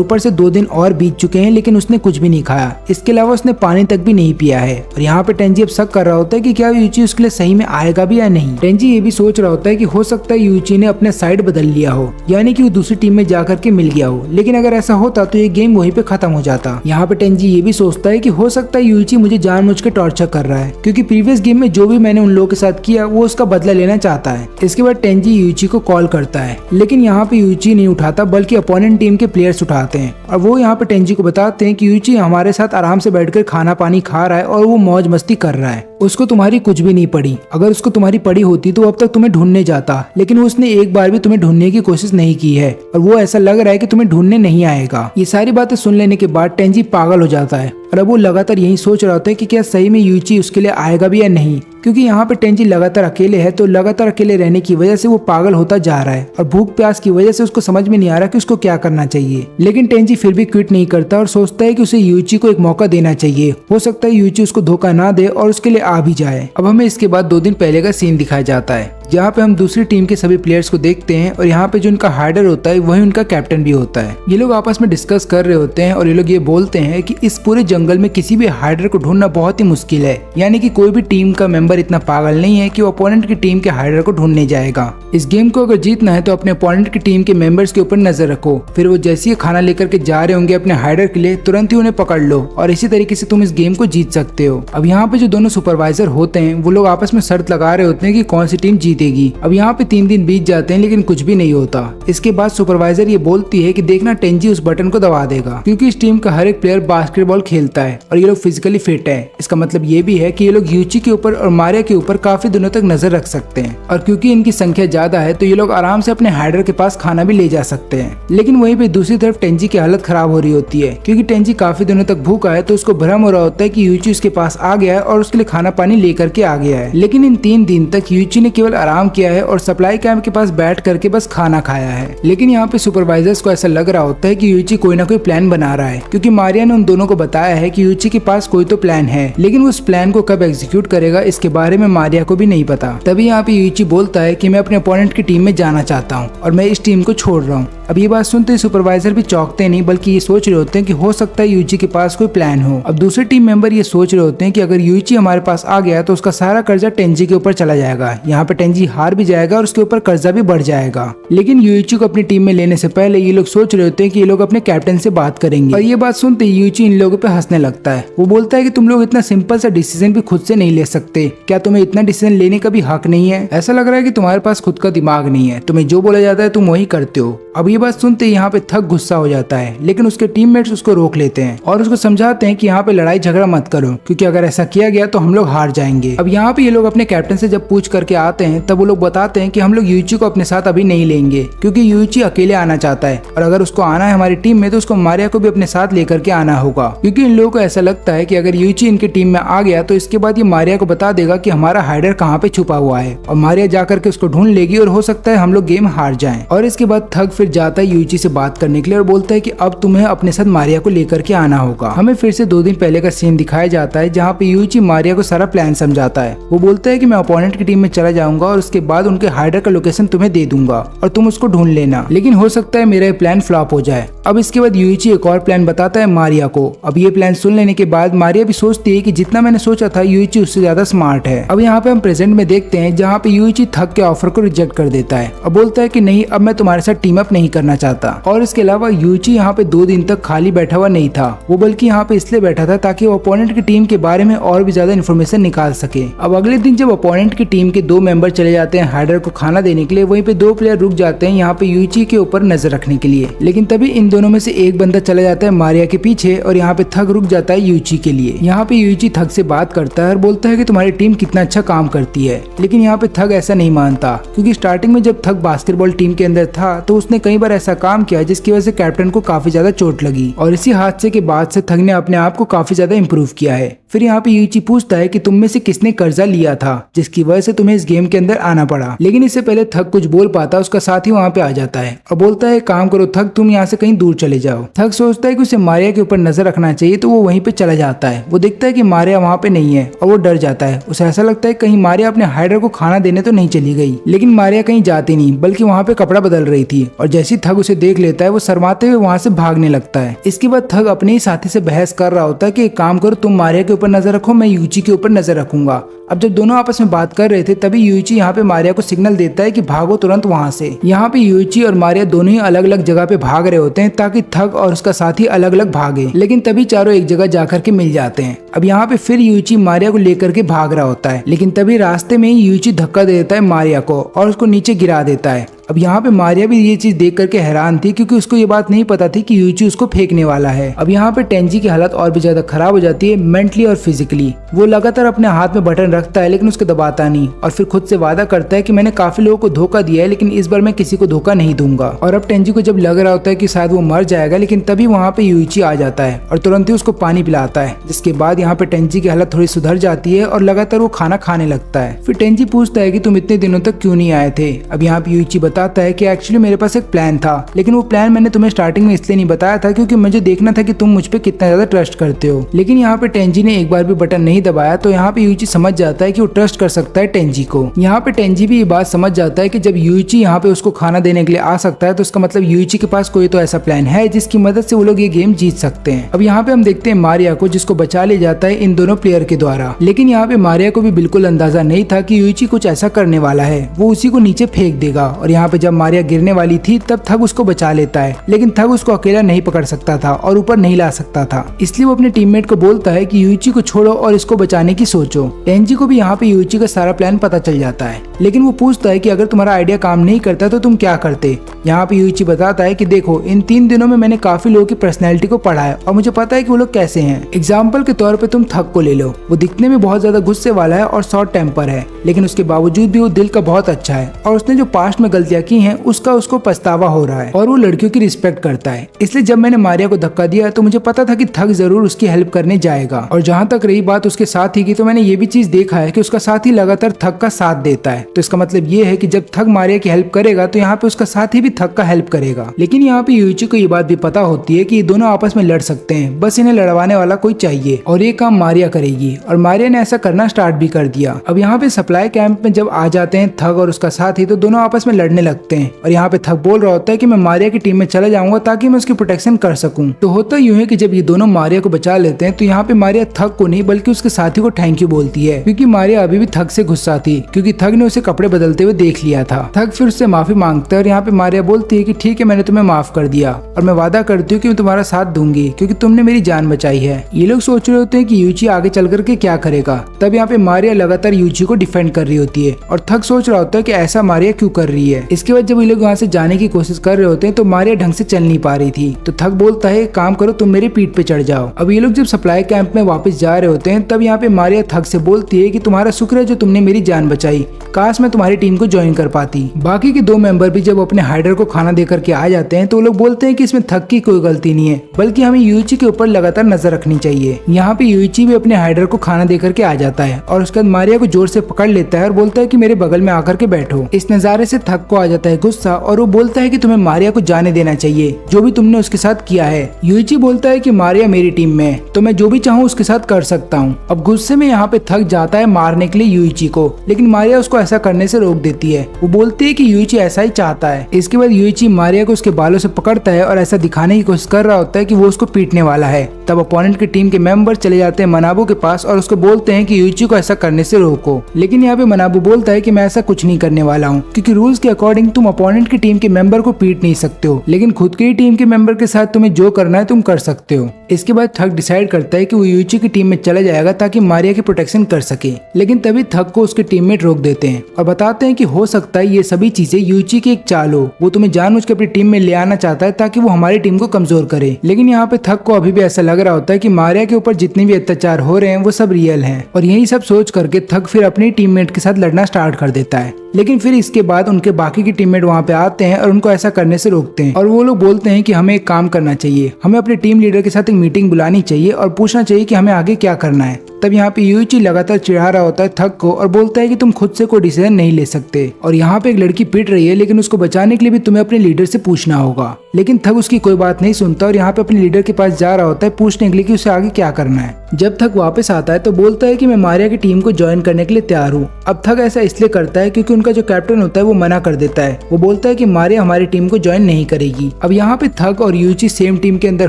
ऊपर से 2 दिन और बीत चुके हैं लेकिन उसने कुछ भी नहीं खाया। इसके अलावा उसने पानी तक भी नहीं पिया है, और यहाँ पे टेंजी अब शक कर रहा होता है कि क्या यूची उसके लिए सही में आएगा भी या नहीं। टेंजी ये भी सोच रहा होता है कि हो सकता है यूची ने अपने साइड बदल लिया हो, यानी कि वो दूसरी टीम में जाकर के मिल गया हो, लेकिन अगर ऐसा होता तो ये गेम वहीं पे खत्म हो जाता। यहाँ पे टेंजी ये भी सोचता है कि हो सकता है यूची मुझे जानबूझ के टॉर्चर कर रहा है, क्योंकि प्रीवियस गेम में जो भी मैंने उन लोगों के साथ किया वो उसका बदला लेना चाहता है। इसके बाद टेंजी यूची को कॉल करता है, लेकिन यहाँ पे यूची नहीं उठाता बल्कि अपोनेंट टीम के प्लेयर्स उठाते हैं, और वो यहाँ पे टेंजी को बताते हैं कि यूची हमारे साथ आराम से बैठकर खाना पानी खा रहा है और वो मौज मस्ती कर रहा है, उसको तुम्हारी कुछ भी नहीं पड़ी। अगर उसको तुम्हारी पड़ी होती तो अब तक तुम्हें ढूंढने जाता, लेकिन उसने एक बार भी तुम्हें ढूंढने की कोशिश नहीं की है, और वो ऐसा लग रहा है कि तुम्हें ढूंढने नहीं आएगा। ये सारी बातें सुन लेने के बाद टेंजी पागल हो जाता है, और अब वो लगातार यही सोच रहा होता है कि क्या सही में यूची उसके लिए आएगा भी या नहीं, क्योंकि यहाँ पे टेंजी लगातार अकेले है, तो लगातार अकेले रहने की वजह से वो पागल होता जा रहा है, और भूख प्यास की वजह से उसको समझ में नहीं आ रहा कि उसको क्या करना चाहिए। लेकिन टेंजी फिर भी क्विट नहीं करता और सोचता है कि उसे यूची को एक मौका देना चाहिए, हो सकता है यूची उसको धोखा ना दे और उसके लिए आ भी जाए। अब हमें इसके बाद 2 दिन पहले का सीन दिखाया जाता है, जहाँ पे हम दूसरी टीम के सभी प्लेयर्स को देखते हैं, और यहाँ पे जो उनका हाइडर होता है वही उनका कैप्टन भी होता है। ये लोग आपस में डिस्कस कर रहे होते हैं, और ये लोग ये बोलते हैं कि इस पूरे जंगल में किसी भी हाइडर को ढूंढना बहुत ही मुश्किल है, यानी कि कोई भी टीम का मेंबर इतना पागल नहीं है कि वो अपोनेंट की टीम के हाइडर को ढूंढने जाएगा। इस गेम को अगर जीतना है तो अपने अपोनेंट की टीम के मेंबर्स के ऊपर नजर रखो, फिर वो जैसे ही खाना लेकर के जा रहे होंगे अपने हाइडर के लिए तुरंत ही उन्हें पकड़ लो, और इसी तरीके से तुम इस गेम को जीत सकते हो। अब यहाँ पे जो दोनों सुपरवाइजर होते हैं वो लोग आपस में शर्त लगा रहे होते हैं कि कौन सी टीम जीतेगी। अब यहाँ पे 3 दिन बीत जाते हैं लेकिन कुछ भी नहीं होता। इसके बाद सुपरवाइजर ये बोलती है कि देखना टेंजी उस बटन को दबा देगा, क्योंकि इस टीम का हर एक प्लेयर बास्केटबॉल खेलता है और ये लोग फिजिकली फिट है। इसका मतलब ये भी है कि ये लोग यूची के ऊपर और मारिया के ऊपर काफी दिनों तक नजर रख सकते हैं, और क्योंकि इनकी संख्या ज्यादा है तो ये लोग आराम से अपने हाइडर के पास खाना भी ले जा सकते हैं। लेकिन वहीं पे दूसरी तरफ टेंजी की हालत खराब हो रही होती है, क्योंकि टेंजी काफी दिनों तक भूखा है, तो उसको भ्रम हो रहा होता है कि यूची उसके पास आ गया है और उसके लिए खाना पानी लेकर के आ गया है। लेकिन इन 3 दिन तक यूची ने केवल आराम किया है और सप्लाई कैंप के पास बैठ करके बस खाना खाया है। लेकिन यहाँ पे सुपरवाइजर्स को ऐसा लग रहा होता है कि यूइची कोई ना कोई प्लान बना रहा है, क्योंकि मारिया ने उन दोनों को बताया है कि यूइची के पास कोई तो प्लान है, लेकिन उस प्लान को कब एग्जीक्यूट करेगा इसके बारे में मारिया को भी नहीं पता। तभी यहाँ पे यूइची बोलता है कि मैं अपने अपोनेंट की टीम में जाना चाहता हूँ और मैं इस टीम को छोड़ रहा हूँ। अब ये बात सुनते ही सुपरवाइजर भी चौंकते नहीं, बल्कि ये सोच रहे होते हैं कि हो सकता है यूइची के पास कोई प्लान हो। अब दूसरे टीम मेंबर ये सोच रहे होते हैं कि अगर यूइची हमारे पास आ गया तो उसका सारा कर्जा टेंजी के ऊपर चला जाएगा, यहाँ पे टेंजी हार भी जाएगा और उसके ऊपर कर्जा भी बढ़ जाएगा। लेकिन यूइची को अपनी टीम में लेने से पहले ये लोग सोच रहे होते हैं कि ये लोग अपने कैप्टन से बात करेंगे। और ये बात सुनते ही यूइची इन लोगों पे हंसने लगता है। वो बोलता है कि तुम लोग इतना सिंपल सा डिसीजन भी खुद से नहीं ले सकते, क्या तुम्हें इतना डिसीजन लेने का भी हक नहीं है? ऐसा लग रहा है कि तुम्हारे पास खुद का दिमाग नहीं है, तुम्हें जो बोला जाता है तुम वही करते हो। अब ये बात सुनते ही यहाँ पे थक गुस्सा हो जाता है, लेकिन उसके टीममेट्स उसको रोक लेते हैं और उसको समझाते हैं कि यहाँ पे लड़ाई झगड़ा मत करो, क्योंकि अगर ऐसा किया गया तो हम लोग हार जाएंगे। अब यहाँ पे ये लोग अपने कैप्टन से जब पूछ करके आते हैं तब वो लोग बताते हैं कि हम लोग यूइची को अपने साथ अभी नहीं लेंगे, क्योंकि यूइची अकेले आना चाहता है और अगर उसको आना है हमारी टीम में तो उसको मारिया को भी अपने साथ लेकर के आना होगा, क्योंकि इन लोगों को ऐसा लगता है कि अगर यूइची इनकी टीम में आ गया तो इसके बाद ये मारिया को बता देगा कि हमारा हाइडर कहाँ पे छुपा हुआ है और मारिया जाकर के उसको ढूंढ लेगी और हो सकता है हम लोग गेम हार जाएं। और इसके बाद थग फिर जाता है यूइची से बात करने के लिए और बोलता है कि अब तुम्हें अपने साथ मारिया को लेकर के आना होगा। हमें फिर से 2 दिन पहले का सीन दिखाया जाता है जहाँ पे यूइची मारिया को सारा प्लान समझाता है। वो बोलता है कि मैं अपोनेंट की टीम में चला जाऊंगा और उसके बाद उनके हाइडर का लोकेशन तुम्हें दे दूंगा और तुम उसको ढूंढ लेना, लेकिन हो सकता है मेरा ये प्लान फ्लॉप हो जाए। अब इसके बाद यूइची एक और प्लान बताता है मारिया को। अब ये प्लान सुन लेने के बाद मारिया भी सोचती है कि जितना मैंने सोचा था यूइची उससे ज्यादा स्मार्ट है। अब यहाँ पे हम प्रेजेंट में देखते हैं जहाँ पे यूइची थक के ऑफर को रिजेक्ट कर देता है और बोलता है कि नहीं, अब मैं तुम्हारे साथ टीम अप नहीं करना चाहता। और इसके अलावा यूइची यहाँ पे 2 दिन तक खाली बैठा हुआ नहीं था, वो बल्कि यहाँ पे इसलिए बैठा था ताकि वो अपोनेंट की टीम के बारे में और भी ज्यादा इन्फॉर्मेशन निकाल सके। अब अगले दिन जब अपोनेंट की टीम के 2 मेंबर चले जाते हैं हाइडर को खाना देने के लिए, वहीं पे 2 प्लेयर रुक जाते हैं यहाँ पे यूइची के ऊपर नजर रखने के लिए। लेकिन तभी इन दोनों में से एक बंदा चला जाता है मारिया के पीछे और यहाँ पे थग रुक जाता है यूइची के लिए। यहाँ पे यूइची थग से बात करता है और बोलता है कि तुम्हारी टीम कितना अच्छा काम करती है, लेकिन यहाँ पे थग ऐसा नहीं मानता, क्योंकि स्टार्टिंग में जब थग बास्केटबॉल टीम के अंदर था तो उसने कई बार ऐसा काम किया जिसकी वजह से कैप्टन को काफी ज्यादा चोट लगी और इसी हादसे के बाद से थग ने अपने आप को काफी ज्यादा इम्प्रूव किया है। फिर यहाँ पे यूइची पूछता है कि तुम में से किसने कर्जा लिया था जिसकी वजह से तुम्हें इस गेम के अंदर आना पड़ा, लेकिन इससे पहले थग कुछ बोल पाता उसका साथी वहाँ पे आ जाता है और बोलता है काम करो थग, तुम यहाँ से कहीं दूर चले जाओ। थग सोचता है कि उसे मारिया के ऊपर नजर रखना चाहिए तो वो वहीं पे चला जाता है। वो देखता है कि मारिया वहाँ पे नहीं है और वो डर जाता है। उसे ऐसा लगता है कहीं मारिया अपने हाइडर को खाना देने तो नहीं चली गई, लेकिन मारिया कहीं जाती नहीं बल्कि वहाँ पे कपड़ा बदल रही थी और जैसे ही थग उसे देख लेता है वो शर्माते हुए वहाँ से भागने लगता है। इसके बाद थग अपने ही साथी से बहस कर रहा होता है कि एक काम करो, तुम मारिया के ऊपर नजर रखो, मैं यूइची के ऊपर नजर रखूंगा। अब जब दोनों आपस में बात कर रहे थे तभी यूइची यहाँ पे मारिया को सिग्नल देता है कि भागो तुरंत वहाँ से। यहाँ पे यूइची और मारिया दोनों ही अलग अलग जगह पे भाग रहे होते हैं ताकि थग और उसका साथी अलग अलग भागे, लेकिन तभी चारों एक जगह जाकर के मिल जाते हैं। अब यहाँ पे फिर यूइची मारिया को लेकर के भाग रहा होता है, लेकिन तभी रास्ते में ही यूइची धक्का दे देता है मारिया को और उसको नीचे गिरा देता है। अब यहाँ पे मारिया भी ये चीज देख करके हैरान थी, क्योंकि उसको ये बात नहीं पता थी कि यूइची उसको फेंकने वाला है। अब यहाँ पे टेंजी की हालत और भी ज्यादा खराब हो जाती है मेंटली और फिजिकली। वो लगातार अपने हाथ में बटन रखता है लेकिन उसको दबाता नहीं और फिर खुद से वादा करता है कि मैंने काफी लोगों को धोखा दिया है लेकिन इस बार मैं किसी को धोखा नहीं दूंगा। और अब टेंजी को जब लग रहा होता है कि शायद वो मर जाएगा, लेकिन तभी वहाँ पे यूइची आ जाता है और तुरंत ही उसको पानी पिलाता है, जिसके बाद यहाँ पे टेंजी की हालत थोड़ी सुधर जाती है और लगातार वो खाना खाने लगता है। फिर टेंजी पूछता है कि तुम इतने दिनों तक क्यों नहीं आए थे। अब यहाँ पे यूइची बताता है कि एक्चुअली मेरे पास एक प्लान था, लेकिन वो प्लान मैंने तुम्हें स्टार्टिंग में इसलिए नहीं बताया था क्योंकि मुझे देखना था कि तुम मुझ पे कितना ज्यादा ट्रस्ट करते हो। लेकिन यहाँ पे टेंजी ने एक बार भी बटन नहीं दबाया तो यहाँ पे यूइची समझ जाता है कि वो ट्रस्ट कर सकता है टेंजी को। यहाँ पे टेंजी भी ये बात समझ जाता है कि जब यूइची यहाँ पे उसको खाना देने के लिए आ सकता है तो उसका मतलब यूइची के पास कोई तो ऐसा प्लान है जिसकी मदद से वो लोग ये गेम जीत सकते हैं। अब यहाँ पे हम देखते हैं मारिया को, जिसको बचा लिया जाता है इन दोनों प्लेयर के द्वारा। लेकिन यहाँ पे मारिया को भी बिल्कुल अंदाजा नहीं था कि यूइची कुछ ऐसा करने वाला है, वो उसी को नीचे फेंक देगा। और यहाँ पे जब मारिया गिरने वाली थी तब थग उसको बचा लेता है, लेकिन थग उसको अकेला नहीं पकड़ सकता था और ऊपर नहीं ला सकता था, इसलिए वो अपने टीममेट को बोलता है कि यूइची को छोड़ो और इसको बचाने की सोचो। टेंजी को भी यहाँ पे यूइची का सारा प्लान पता चल जाता है, लेकिन वो पूछता है कि अगर तुम्हारा आइडिया काम नहीं करता तो तुम क्या करते। यहाँ पे यूइची बताता है कि देखो, इन 3 दिनों में मैंने काफी लोगों की पर्सनैलिटी को पढ़ा है और मुझे पता है कि वो लोग कैसे हैं। एग्जाम्पल के तौर पे तुम थग को ले लो, वो दिखने में बहुत ज्यादा गुस्से वाला है और शॉर्ट टेम्पर है, लेकिन उसके बावजूद भी वो दिल का बहुत अच्छा है और उसने जो पास्ट में गलतियां गलतियां की हैं उसका उसको पछतावा हो रहा है और वो लड़कियों की रिस्पेक्ट करता है। इसलिए जब मैंने मारिया को धक्का दिया तो मुझे पता था कि थक जरूर उसकी हेल्प करने जाएगा। और जहाँ तक रही बात उसके साथी की, तो मैंने ये भी चीज देखा है कि उसका साथी लगातार थक का साथ देता है। तो इसका मतलब ये है कि जब थक मारिया की हेल्प करेगा तो यहाँ पे उसका साथी भी थक का हेल्प करेगा। लेकिन यहाँ पे यूइची को ये बात भी पता होती है कि ये दोनों आपस में लड़ सकते हैं, बस इन्हें लड़वाने वाला कोई चाहिए और ये काम मारिया करेगी। और मारिया ने ऐसा करना स्टार्ट भी कर दिया। अब यहाँ पे सप्लाई कैंप में जब आ जाते हैं थक और उसका साथी, तो दोनों आपस में लड़ने लगते हैं। और यहाँ पे थक बोल रहा होता है कि मैं मारिया की टीम में चला जाऊंगा ताकि मैं उसकी प्रोटेक्शन कर सकूं। तो होता यूं है कि जब ये दोनों मारिया को बचा लेते हैं तो यहाँ पे मारिया थक को नहीं बल्कि उसके साथी को थैंक यू बोलती है, क्योंकि मारिया अभी भी थक से गुस्सा थी क्योंकि थक ने उसे कपड़े बदलते हुए देख लिया था। थक फिर उससे माफी मांगता है और यहाँ पे मारिया बोलती है कि ठीक है, मैंने तुम्हें माफ कर दिया और मैं वादा करती हूँ कि मैं तुम्हारा साथ दूंगी क्योंकि तुमने मेरी जान बचाई है। ये लोग सोच रहे होते हैं कि यूची आगे चल करके क्या करेगा। तब यहाँ पे मारिया लगातार यूची को डिफेंड कर रही होती है और थक सोच रहा होता है कि ऐसा मारिया क्यों कर रही है। इसके बाद जब ये लोग वहाँ से जाने की कोशिश कर रहे होते हैं तो मारिया ढंग से चल नहीं पा रही थी। तो थक बोलता है काम करो, तुम मेरी पीठ पे चढ़ जाओ। अब ये लोग जब सप्लाई कैंप में वापस जा रहे होते हैं तब यहाँ पे मारिया थक से बोलती है कि तुम्हारा शुक्र है जो तुमने मेरी जान बचाई, काश मैं तुम्हारी टीम को ज्वाइन कर पाती। बाकी के दो मेंबर भी जब अपने हाइडर को खाना देकर के आ जाते हैं तो वो लोग बोलते हैं कि इसमें थक की कोई गलती नहीं है, बल्कि हमें यूइची के ऊपर लगातार नजर रखनी चाहिए। यहाँ पे यूइची भी अपने हाइडर को खाना देकर के आ जाता है और उसके बाद मारिया को जोर से पकड़ लेता है और बोलता है कि मेरे बगल में आकर के बैठो। इस नजारे से थक को आ जाता है गुस्सा और वो बोलता है कि तुम्हें मारिया को जाने देना चाहिए, जो भी तुमने उसके साथ किया है। यूइची बोलता है कि मारिया मेरी टीम में है तो मैं जो भी चाहूँ उसके साथ कर सकता हूँ। अब गुस्से में यहाँ पे थक जाता है मारने के लिए यूइची को, लेकिन मारिया उसको ऐसा करने से रोक देती है। वो बोलती है कि यूइची ऐसा ही चाहता है। इसके बाद यूइची मारिया को उसके बालों से पकड़ता है और ऐसा दिखाने की कोशिश कर रहा होता है कि वो उसको पीटने वाला है। तब अपोनेंट की टीम के मेंबर चले जाते हैं मनाबू के पास और उसको बोलते हैं कि यूइची को ऐसा करने से रोको। लेकिन यहाँ पे मनाबू बोलता है कि मैं ऐसा कुछ नहीं करने वाला हूँ, क्योंकि रूल्स के अकॉर्डिंग तुम अपोनेंट की टीम के मेंबर को पीट नहीं सकते हो, लेकिन खुद की टीम के मेंबर के साथ तुम्हें जो करना है तुम कर सकते हो। इसके बाद थक डिसाइड करता है कि वो यूइची की टीम में चला जाएगा ताकि मारिया की प्रोटेक्शन कर सके। लेकिन तभी थक को उसके टीममेट रोक देते हैं और बताते हैं कि हो सकता है ये सभी चीजें यूइची की एक चाल हो, वो तुम्हें जानबूझ के अपनी टीम में ले आना चाहता है ताकि वो हमारी टीम को कमजोर करे। लेकिन यहाँ पे थक को अभी भी ऐसा लग रहा होता है कि मारिया के ऊपर जितने भी अत्याचार हो रहे हैं वो सब रियल हैं। और यही सब सोच करके थक फिर अपनी टीममेट के साथ लड़ना स्टार्ट कर देता है। लेकिन फिर इसके बाद उनके बाकी के टीममेट वहाँ पे आते हैं और उनको ऐसा करने से रोकते हैं और वो लोग बोलते हैं कि हमें एक काम करना चाहिए, हमें अपने टीम लीडर के साथ एक मीटिंग बुलानी चाहिए और पूछना चाहिए कि हमें आगे क्या करना है। तब यहाँ पे यूइची लगातार चिढ़ा रहा होता है थक को और बोलता है कि तुम खुद से कोई डिसीजन नहीं ले सकते और यहाँ पे एक लड़की पिट रही है, लेकिन उसको बचाने के लिए भी तुम्हें अपने लीडर से पूछना होगा। लेकिन थक उसकी कोई बात नहीं सुनता और यहाँ पे अपने लीडर के पास जा रहा होता है पूछने के लिए कि उसे आगे क्या करना है। जब थक वापस आता है तो बोलता है कि मैं मारिया की टीम को ज्वाइन करने के लिए तैयार हूँ। अब थक ऐसा इसलिए करता है क्योंकि उनका जो कैप्टन होता है वो मना कर देता है। वो बोलता है कि मारिया हमारी टीम को ज्वाइन नहीं करेगी। अब यहाँ पे थक और यूइची सेम टीम के अंदर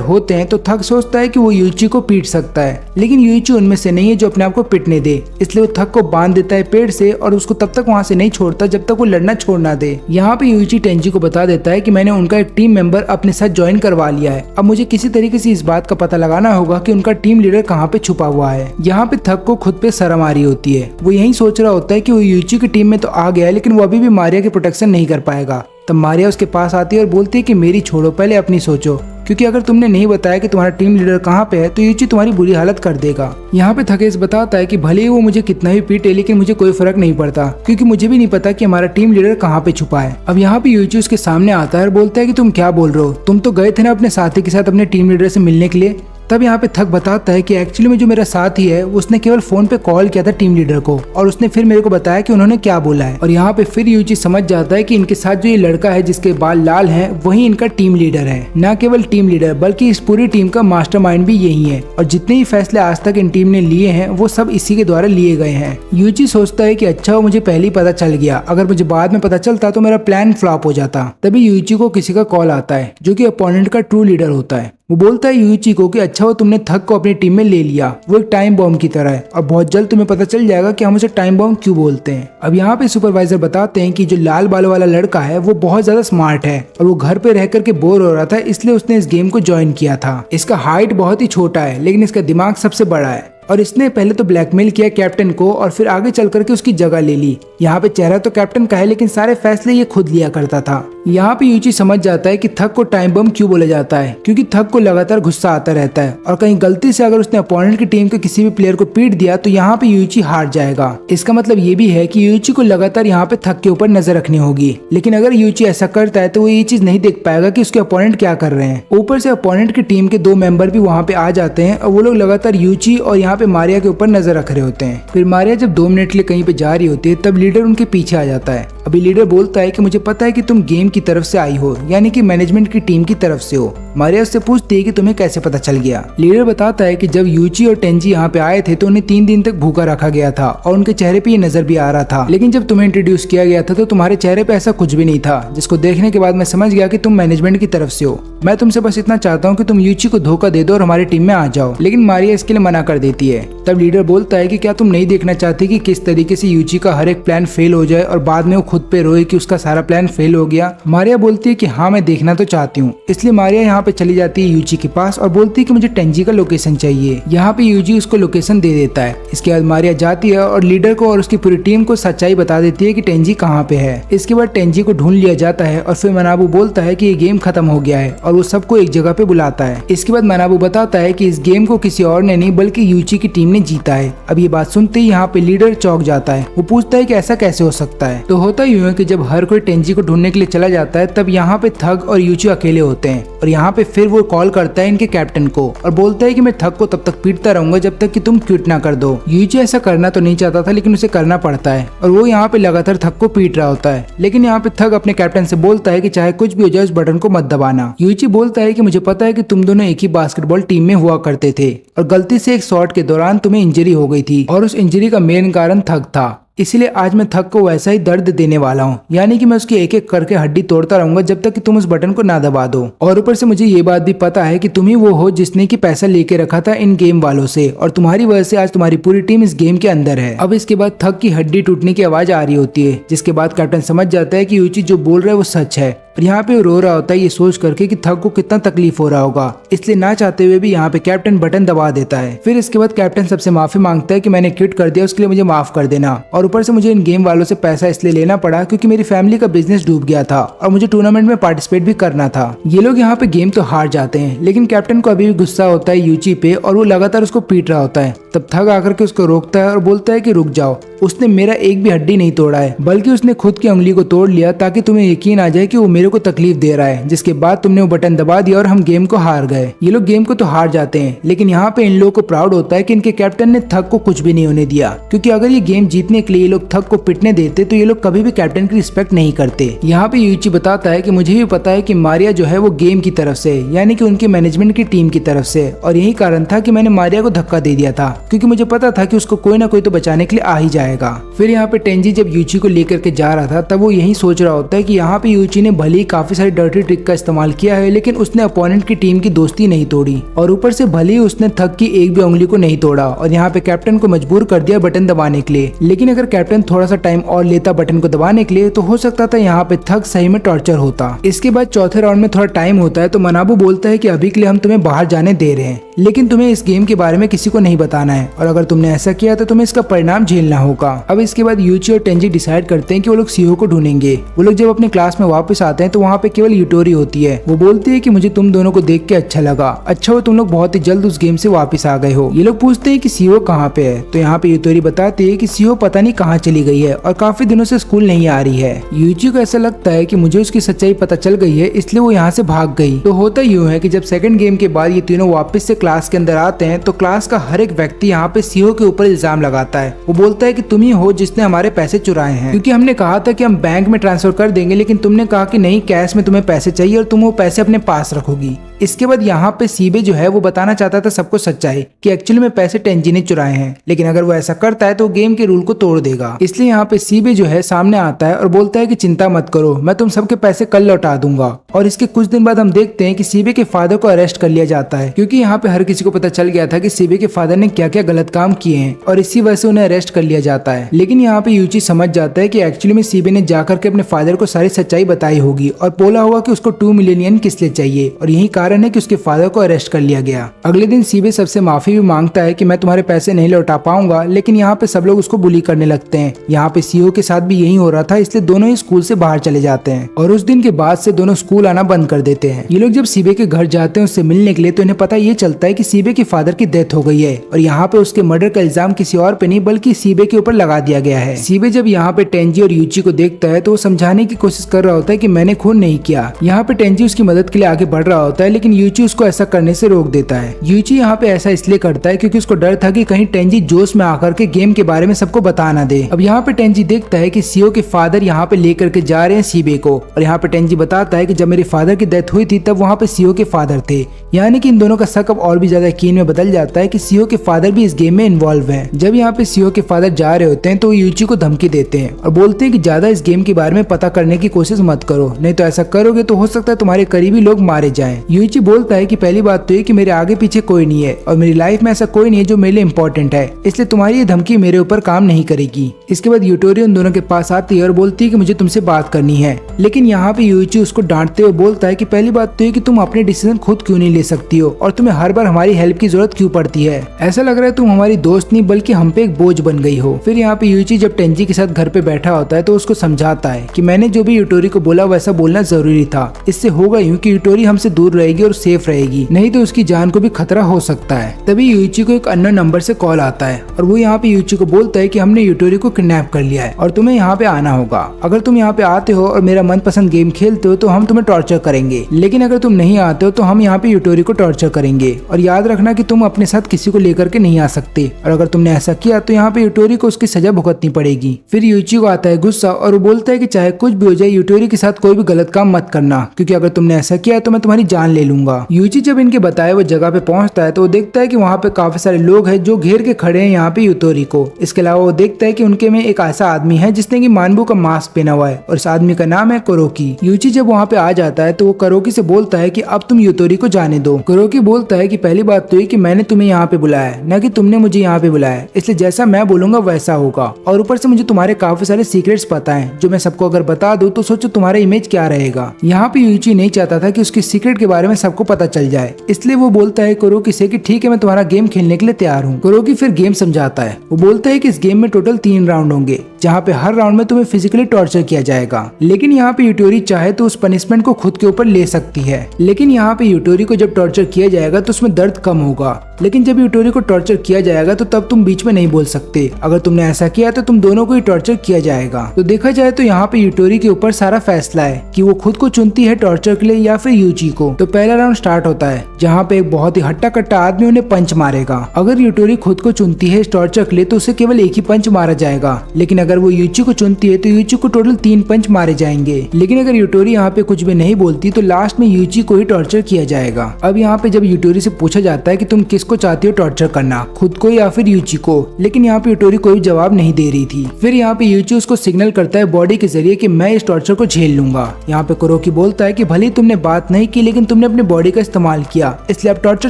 होते हैं तो थक सोचता है कि वो यूइची को पीट सकता है, लेकिन यूइची उनमें से नहीं है जो अपने आप को पिटने दे। इसलिए वो थक को बांध देता है पेड़ से और उसको तब तक वहाँ से नहीं छोड़ता जब तक वो लड़ना छोड़ ना दे। यहाँ पे यूइची टेंजी को बता देता है कि मैंने उनका एक टीम मेंबर अपने साथ ज्वाइन करवा लिया है। अब मुझे किसी तरीके से इस बात का पता लगाना होगा कि उनका टीम लीडर कहाँ पे छुपा हुआ है। यहाँ पे थक को खुद पे शर्म आ रही होती है। वो यही सोच रहा होता है कि वो यूइची की टीम में तो आ गया है, लेकिन वो अभी भी मारिया की प्रोटेक्शन नहीं कर पाएगा। तब मारिया उसके पास आती है और बोलती है कि मेरी छोड़ो, पहले अपनी सोचो, क्योंकि अगर तुमने नहीं बताया कि तुम्हारा टीम लीडर कहाँ पे है तो यूइची तुम्हारी बुरी हालत कर देगा। यहाँ पे थकेस बताता है कि भले ही वो मुझे कितना भी पीटे लेकिन मुझे कोई फर्क नहीं पड़ता, क्योंकि मुझे भी नहीं पता कि हमारा टीम लीडर कहाँ पे छुपा है। अब यहाँ पे यूइची उसके सामने आता है और बोलता है कि तुम क्या बोल रहे हो, तुम तो गए थे ना अपने साथी के साथ अपने टीम लीडर से मिलने के लिए। तब यहाँ पे थक बताता है कि एक्चुअली में जो मेरा साथी है उसने केवल फोन पे कॉल किया था टीम लीडर को और उसने फिर मेरे को बताया कि उन्होंने क्या बोला है। और यहाँ पे फिर यूइची समझ जाता है कि इनके साथ जो ये लड़का है जिसके बाल लाल हैं वही इनका टीम लीडर है। न केवल टीम लीडर बल्कि इस पूरी टीम का मास्टरमाइंड भी यही है और जितने ही फैसले आज तक इन टीम ने लिए हैं वो सब इसी के द्वारा लिए गए हैं। यूइची सोचता है कि अच्छा वो मुझे पहले ही पता चल गया, अगर मुझे बाद में पता चलता तो मेरा प्लान फ्लॉप हो जाता। तभी यूइची को किसी का कॉल आता है जो कि अपोनेंट का ट्रू लीडर होता है। वो बोलता है यूइची को कि अच्छा वो तुमने थक को अपनी टीम में ले लिया, वो एक टाइम बॉम्ब की तरह है और बहुत जल्द तुम्हें पता चल जाएगा कि हम उसे टाइम बॉम्ब क्यों बोलते हैं। अब यहाँ पे सुपरवाइजर बताते हैं कि जो लाल बालों वाला लड़का है वो बहुत ज्यादा स्मार्ट है और वो घर पे रह करके बोर हो रहा था, इसलिए उसने इस गेम को ज्वाइन किया था। इसका हाइट बहुत ही छोटा है लेकिन इसका दिमाग सबसे बड़ा है और इसने पहले तो ब्लैकमेल किया कैप्टन को और फिर आगे चल करके उसकी जगह ले ली। यहाँ पे चेहरा तो कैप्टन का है लेकिन सारे फैसले ये खुद लिया करता था। यहाँ पे यूची समझ जाता है कि थक को टाइम बम क्यों बोला जाता है, क्योंकि थक को लगातार गुस्सा आता रहता है और कहीं गलती से अगर उसने अपोनेंट की टीम के किसी भी प्लेयर को पीट दिया तो यहाँ पे यूची हार जाएगा। इसका मतलब ये भी है कि यूची को लगातार यहाँ पे थक के ऊपर नजर रखनी होगी, लेकिन अगर यूची ऐसा करता है तो वो ये चीज नहीं देख पाएगा कि उसके अपोनेंट क्या कर रहे हैं। ऊपर से अपोनेंट की टीम के 2 मेंबर भी वहाँ पे आ जाते हैं और वो लोग लगातार यूची और यहाँ पे मारिया के ऊपर नजर रख रहे होते हैं। फिर मारिया जब 2 मिनट के लिए कहीं पे जा रही होती है तब लीडर उनके पीछे आ जाता है। अभी लीडर बोलता है कि मुझे पता है कि तुम गेम की तरफ से आई हो, यानी कि मैनेजमेंट की टीम की तरफ से हो। मारिया उससे पूछती है कि तुम्हें कैसे पता चल गया। लीडर बताता है कि जब यूची और टेंजी यहाँ पे आए थे तो उन्हें 3 दिन तक भूखा रखा गया था और उनके चेहरे पे ये नजर भी आ रहा था, लेकिन जब तुम्हें इंट्रोड्यूस किया गया था तो तुम्हारे चेहरे पे ऐसा कुछ भी नहीं था, जिसको देखने के बाद मैं समझ गया कि तुम मैनेजमेंट की तरफ से हो। मैं तुमसे बस इतना चाहता हूँ कि तुम यूची को धोखा दे दो और हमारी टीम में आ जाओ, लेकिन मारिया इसके लिए मना कर देती है। तब लीडर बोलता है कि क्या तुम नहीं देखना चाहते कि किस तरीके से यूची का हर एक प्लान फेल हो जाए और बाद में वो खुद पे रोए कि उसका सारा प्लान फेल हो गया। मारिया बोलती है कि हाँ मैं देखना तो चाहती हूँ, इसलिए मारिया यहाँ पे चली जाती है यूची के पास और बोलती है कि मुझे टेंजी का लोकेशन चाहिए। यहाँ पे यूजी उसको लोकेशन दे देता है। इसके बाद मारिया जाती है और लीडर को और उसकी पूरी टीम को सच्चाई बता देती है कि टेंजी कहाँ पे है। इसके बाद टेंजी को ढूंढ लिया जाता है और फिर मनाबू बोलता है कि ये गेम खत्म हो गया है और वो सबको एक जगह पे बुलाता है। इसके बाद मनाबू बताता है कि इस गेम को किसी और ने नहीं बल्कि यूची की टीम ने जीता है। अब ये बात सुनते ही यहाँ पे लीडर चौंक जाता है। वो पूछता है कि ऐसा कैसे हो सकता है। तो होता यूं है कि जब हर कोई टेंजी को ढूंढने के लिए चला जाता है तब यहाँ पे थग और यूची अकेले होते हैं और यहाँ पे फिर वो कॉल करता है इनके कैप्टन को और बोलता है कि मैं थग को तब तक पीटता रहूंगा जब तक कि तुम क्विट ना कर दो। यूची ऐसा करना तो नहीं चाहता था, लेकिन उसे करना पड़ता है और वो यहाँ पे लगातार थग को पीट रहा होता है। लेकिन यहाँ पे थग अपने कैप्टन से बोलता है कि चाहे कुछ भी हो जाए उस बटन को मत दबाना। यूची बोलता है कि मुझे पता है कि तुम दोनों एक ही बास्केटबॉल टीम में हुआ करते थे और गलती से एक शॉट के दौरान तुम्हें इंजरी हो गई थी और उस इंजरी का मेन कारण थग था, इसलिए आज मैं थग को वैसा ही दर्द देने वाला हूँ, यानी कि मैं उसकी एक एक करके हड्डी तोड़ता रहूंगा जब तक कि तुम उस बटन को ना दबा दो। और ऊपर से मुझे ये बात भी पता है कि तुम ही वो हो जिसने की पैसा लेके रखा था इन गेम वालों से और तुम्हारी वजह से आज तुम्हारी पूरी टीम इस गेम के अंदर है। अब इसके बाद थग की हड्डी टूटने की आवाज आ रही होती है, जिसके बाद कैप्टन समझ जाता है कि यूची जो बोल रहा है वो सच है और यहाँ पे रो रहा होता है ये सोच करके कि थग को कितना तकलीफ हो रहा होगा, इसलिए ना चाहते हुए भी यहाँ पे कैप्टन बटन दबा देता है। फिर इसके बाद कैप्टन सबसे माफी मांगता है कि मैंने क्विट कर दिया, उसके लिए मुझे माफ कर देना और ऊपर से मुझे इन गेम वालों से पैसा इसलिए लेना पड़ा क्योंकि मेरी फैमिली का बिजनेस डूब गया था और मुझे टूर्नामेंट में पार्टिसिपेट भी करना था। ये लोग यहाँ पे गेम तो हार जाते हैं, लेकिन कैप्टन को अभी भी गुस्सा होता है यूची पे और वो लगातार उसको पीट रहा होता है। तब थग आकर के उसको रोकता है और बोलता है कि रुक जाओ, उसने मेरा एक भी हड्डी नहीं तोड़ा है, बल्कि उसने खुद की उंगली को तोड़ लिया ताकि तुम्हें यकीन आ जाए कि वो मेरे को तकलीफ दे रहा है, जिसके बाद तुमने वो बटन दबा दिया और हम गेम को हार गए। ये लोग गेम को तो हार जाते हैं, लेकिन यहाँ पे इन लोगों को प्राउड होता है कि इनके कैप्टन ने थग को कुछ भी नहीं होने दिया, क्योंकि अगर ये गेम जीतने के लिए ये लोग थग को पिटने देते तो ये लोग कभी भी कैप्टन की रिस्पेक्ट नहीं करते। यहाँ पे यूची बताता है कि मुझे भी पता है कि मारिया जो है वो गेम की तरफ से, यानी कि उनके मैनेजमेंट की टीम की तरफ से, और यही कारण था कि मैंने मारिया को धक्का दे दिया था, क्योंकि मुझे पता था कि उसको कोई ना कोई तो बचाने के लिए आ ही जाएगा। फिर यहाँ पे टेंजी जब यूची को लेकर के जा रहा था तब वो यही सोच रहा होता है कि यहाँ पे यूची ने भले ही काफी सारी डर्टी ट्रिक का इस्तेमाल किया है, लेकिन उसने अपोनेंट की टीम की दोस्ती नहीं तोड़ी और ऊपर से भले ही उसने थग की एक भी उंगली को नहीं तोड़ा और यहाँ पे कैप्टन को मजबूर कर दिया बटन दबाने के लिए। लेकिन अगर कैप्टन थोड़ा सा टाइम और लेता बटन को दबाने के लिए तो हो सकता था यहाँ पे थग सही में टॉर्चर होता। इसके बाद चौथे राउंड में थोड़ा टाइम होता है तो मनाबू बोलता है कि अभी के लिए हम तुम्हें बाहर जाने दे रहे हैं, लेकिन तुम्हें इस गेम के बारे में किसी को नहीं बताना है और अगर तुमने ऐसा किया तो तुम्हें इसका परिणाम झेलना होगा। अब इसके बाद यूची और टेंजी डिसाइड करते हैं कि वो लोग सीओ को ढूंढेंगे। वो लोग जब अपने क्लास में वापस आते हैं तो वहाँ पे केवल यूटोरी होती है। वो बोलती है कि मुझे तुम दोनों को देख के अच्छा लगा, अच्छा हो तुम लोग बहुत ही जल्द उस गेम से वापस आ गए हो। ये लोग पूछते हैं कि सीओ कहाँ पे है, तो यहाँ पे यूटोरी बताती है कि सीओ पता नहीं कहाँ चली गई है और काफी दिनों से स्कूल नहीं आ रही है। यूची को ऐसा लगता है कि मुझे उसकी सच्चाई पता चल गई है, इसलिए वो यहाँ से भाग गई। तो होता यूँ है कि जब सेकंड गेम के बाद ये तीनों वापस से क्लास के अंदर आते हैं तो क्लास का हर एक व्यक्ति यहाँ पे सीओ के ऊपर इल्जाम लगाता है। वो बोलता है कि तुम ही हो जिसने हमारे पैसे चुराए हैं, क्योंकि हमने कहा था कि हम बैंक में ट्रांसफर कर देंगे, लेकिन तुमने कहा कि नहीं, कैश में तुम्हें पैसे चाहिए और तुम वो पैसे अपने पास रखोगी। इसके बाद यहाँ पे सीबे जो है वो बताना चाहता था सबको सच्चाई कि एक्चुअली में पैसे टेंजी ने चुराए हैं, लेकिन अगर वो ऐसा करता है तो गेम के रूल को तोड़ देगा। इसलिए यहाँ पे सीबे जो है सामने आता है और बोलता है कि चिंता मत करो, मैं तुम सबके पैसे कल लौटा दूंगा। और इसके कुछ दिन बाद हम देखते हैं कि सीबे के फादर को अरेस्ट कर लिया जाता है, क्योंकि यहाँ पे हर किसी को पता चल गया था कि सीबे के फादर ने क्या क्या क्या गलत काम किए हैं और इसी वजह से उन्हें अरेस्ट कर लिया जाता है। लेकिन यहाँ पे यूची समझ जाता है कि एक्चुअली में सीबे ने जाकर के अपने फादर को सारी सच्चाई बताई होगी और बोला होगा कि उसको 2 मिलियन येन किस लिए चाहिए और यही कारण है कि उसके फादर को अरेस्ट कर लिया गया। अगले दिन सीबे सबसे माफी भी मांगता है कि मैं तुम्हारे पैसे नहीं लौटा पाऊंगा, लेकिन यहाँ पे सब लोग उसको बुली करने लगते हैं। यहाँ पे सीओ के साथ भी यही हो रहा था, इसलिए दोनों ही स्कूल से बाहर चले जाते हैं और उस दिन के बाद से दोनों स्कूल आना बंद कर देते हैं। ये लोग जब सीबे के घर जाते हैं उससे मिलने के लिए तो इन्हें पता ये चलता है कि सीबे के फादर की डेथ हो गई है और यहाँ पे उसके मर्डर का इल्जाम किसी और पे नहीं बल्कि सीबे के ऊपर लगा दिया गया है। सीबे जब यहाँ पे टेंजी और यूची को देखता है तो वो समझाने की कोशिश कर रहा होता है कि मैंने खून नहीं किया। यहाँ पे टेंजी उसकी मदद के लिए आगे बढ़ रहा होता है, लेकिन यूची उसको ऐसा करने से रोक देता है। यूची यहाँ पे ऐसा इसलिए करता है क्योंकि उसको डर था कि कहीं टेंजी जोश में आकर के गेम के बारे में सबको बता ना दे। अब यहाँ पे टेंजी देखता है कि सीओ के फादर यहाँ पे लेकर के जा रहे हैं सीबे को और यहाँ पे टेंजी बताता है कि जब मेरे फादर की डेथ हुई थी तब वहाँ पे सीओ के फादर थे। यानी कि इन दोनों का शक अब और भी ज्यादा यकीन में बदल जाता है कि सीओ के फादर भी इस गेम में इन्वॉल्व हैं। जब यहाँ पे सीओ के फादर जा रहे होते हैं तो यूची को धमकी देते हैं और बोलते हैं कि ज्यादा इस गेम के बारे में पता करने की कोशिश मत करो, नहीं तो ऐसा करोगे तो हो सकता है तुम्हारे करीबी लोग मारे जाएं। यूची बोलता है कि पहली बात तो ये कि मेरे आगे पीछे कोई नहीं है और मेरी लाइफ में ऐसा कोई नहीं है जो मेरे लिए इम्पोर्टेंट है, इसलिए तुम्हारी ये धमकी मेरे ऊपर काम नहीं करेगी। इसके बाद यूटोरी उन दोनों के पास आती है और बोलती है कि मुझे तुमसे बात करनी है, लेकिन यहाँ पे यूची उसको डांटते हुए बोलता है कि पहली बात तो ये कि तुम अपने डिसीजन खुद क्यों नहीं ले सकती हो और तुम्हें हर बार हमारी हेल्प की जरूरत क्यों पड़ती है। ऐसा लग रहा है तुम हमारी दोस्त नहीं बल्कि हम पे एक बोझ बन गई हो। फिर यहाँ पे यूची जब टेंजी के साथ घर पे बैठा होता है तो उसको समझाता है कि मैंने जो भी यूटोरी को बोला वैसा बोलना जरूरी था, इससे होगा यूं कि यूटोरी हमसे दूर रहेगी और सेफ रहेगी, नहीं तो उसकी जान को भी खतरा हो सकता है। तभी यूची को एक अननोन नंबर से कॉल आता है और वो यहाँ पे यूची को बोलता है कि हमने यूटोरी को किडनैप कर लिया है और तुम्हें यहाँ पे आना होगा। अगर तुम यहाँ पे आते हो और मेरा मनपसंद गेम खेलते हो तो हम तुम्हें टॉर्चर करेंगे, लेकिन अगर तुम नहीं आते हो तो हम यहाँ पे यूटोरी को टॉर्चर करेंगे और याद रखना कि तुम अपने साथ किसी को लेकर के नहीं आ सकते और अगर तुमने ऐसा किया तो यहाँ पे यूटोरी को उसकी सजा भुगतनी पड़ेगी। फिर यूची को आता है गुस्सा और वो बोलता है कि चाहे कुछ भी हो जाए यूटोरी के साथ कोई भी गलत काम मत करना, क्योंकि अगर तुमने ऐसा किया तो मैं तुम्हारी जान ले लूंगा। यूची जब इनके बताए हुए जगह पे पहुंचता है तो वो देखता है कि वहाँ पे काफी सारे लोग हैं जो घेर के खड़े हैं यहाँ पे यूटोरी को। इसके अलावा वो देखता है कि उनके में एक ऐसा आदमी है जिसने की मानबू का मास्क पहना हुआ है और इस आदमी का नाम है कुरोकी। यूची जब वहाँ पे आ जाता है तो वो कुरोकी से बोलता है कि अब तुम यूटोरी को जाने दो। कुरोकी बोलता है कि पहली बात तो ये कि मैंने तुम्हें यहाँ पे बुलाया है, न कि तुमने मुझे यहाँ पे बुलाया, इसलिए जैसा मैं बोलूंगा वैसा होगा और ऊपर से मुझे तुम्हारे काफी सारे सीक्रेट्स पता है जो मैं सबको अगर बता दूं तो सोचो तुम्हारा इमेज क्या रहेगा। यहाँ पे यूची नहीं चाहता था कि उसकी सीक्रेट के बारे में सबको पता चल जाए, इसलिए वो बोलता है कुरोकी से कि ठीक है मैं तुम्हारा गेम खेलने के लिए तैयार हूँ। कुरोकी फिर गेम समझाता है। वो बोलता है कि इस गेम में टोटल 3 राउंड होंगे जहाँ पे हर राउंड में तुम्हें फिजिकली टॉर्चर किया जाएगा, लेकिन यहाँ पे यूटोरी चाहे तो उस पनिशमेंट को खुद के ऊपर ले सकती है। लेकिन यहाँ पे यूटोरी को जब टॉर्चर किया जाएगा तो उसमें दर्द कम होगा, लेकिन जब यूटोरी को टॉर्चर किया जाएगा तो तब तुम बीच में नहीं बोल सकते। अगर तुमने ऐसा किया तो तुम दोनों को ही टॉर्चर किया जाएगा। तो देखा जाए तो यहाँ पे यूटोरी के ऊपर सारा फैसला है कि वो खुद को चुनती है टॉर्चर के लिए या फिर यूची को। तो पहला राउंड स्टार्ट होता है जहाँ पे एक बहुत ही हट्टा कट्टा आदमी उन्हें पंच मारेगा। अगर यूटोरी खुद को चुनती है इस टॉर्चर के लिए तो उसे केवल एक ही पंच मारा जाएगा, लेकिन अगर वो यूची को चुनती है तो यूची को टोटल 3 पंच मारे जाएंगे। लेकिन अगर यूटोरी यहाँ पे कुछ भी नहीं बोलती तो लास्ट में यूची को ही टॉर्चर किया जाएगा। अब यहाँ पे जब यूटोरी से पूछा जाता है कि तुम किसको चाहती हो टॉर्चर करना, खुद को या फिर यूची को, लेकिन यहाँ पे यूटोरी कोई जवाब नहीं दे रही थी। फिर यहाँ पे यूची उसको सिग्नल करता है बॉडी के जरिए कि मैं इस टॉर्चर को झेल लूंगा। यहाँ पे कुरोकी बोलता है कि भले ही तुमने बात नहीं की लेकिन तुमने अपनी बॉडी का इस्तेमाल किया, इसलिए अब टॉर्चर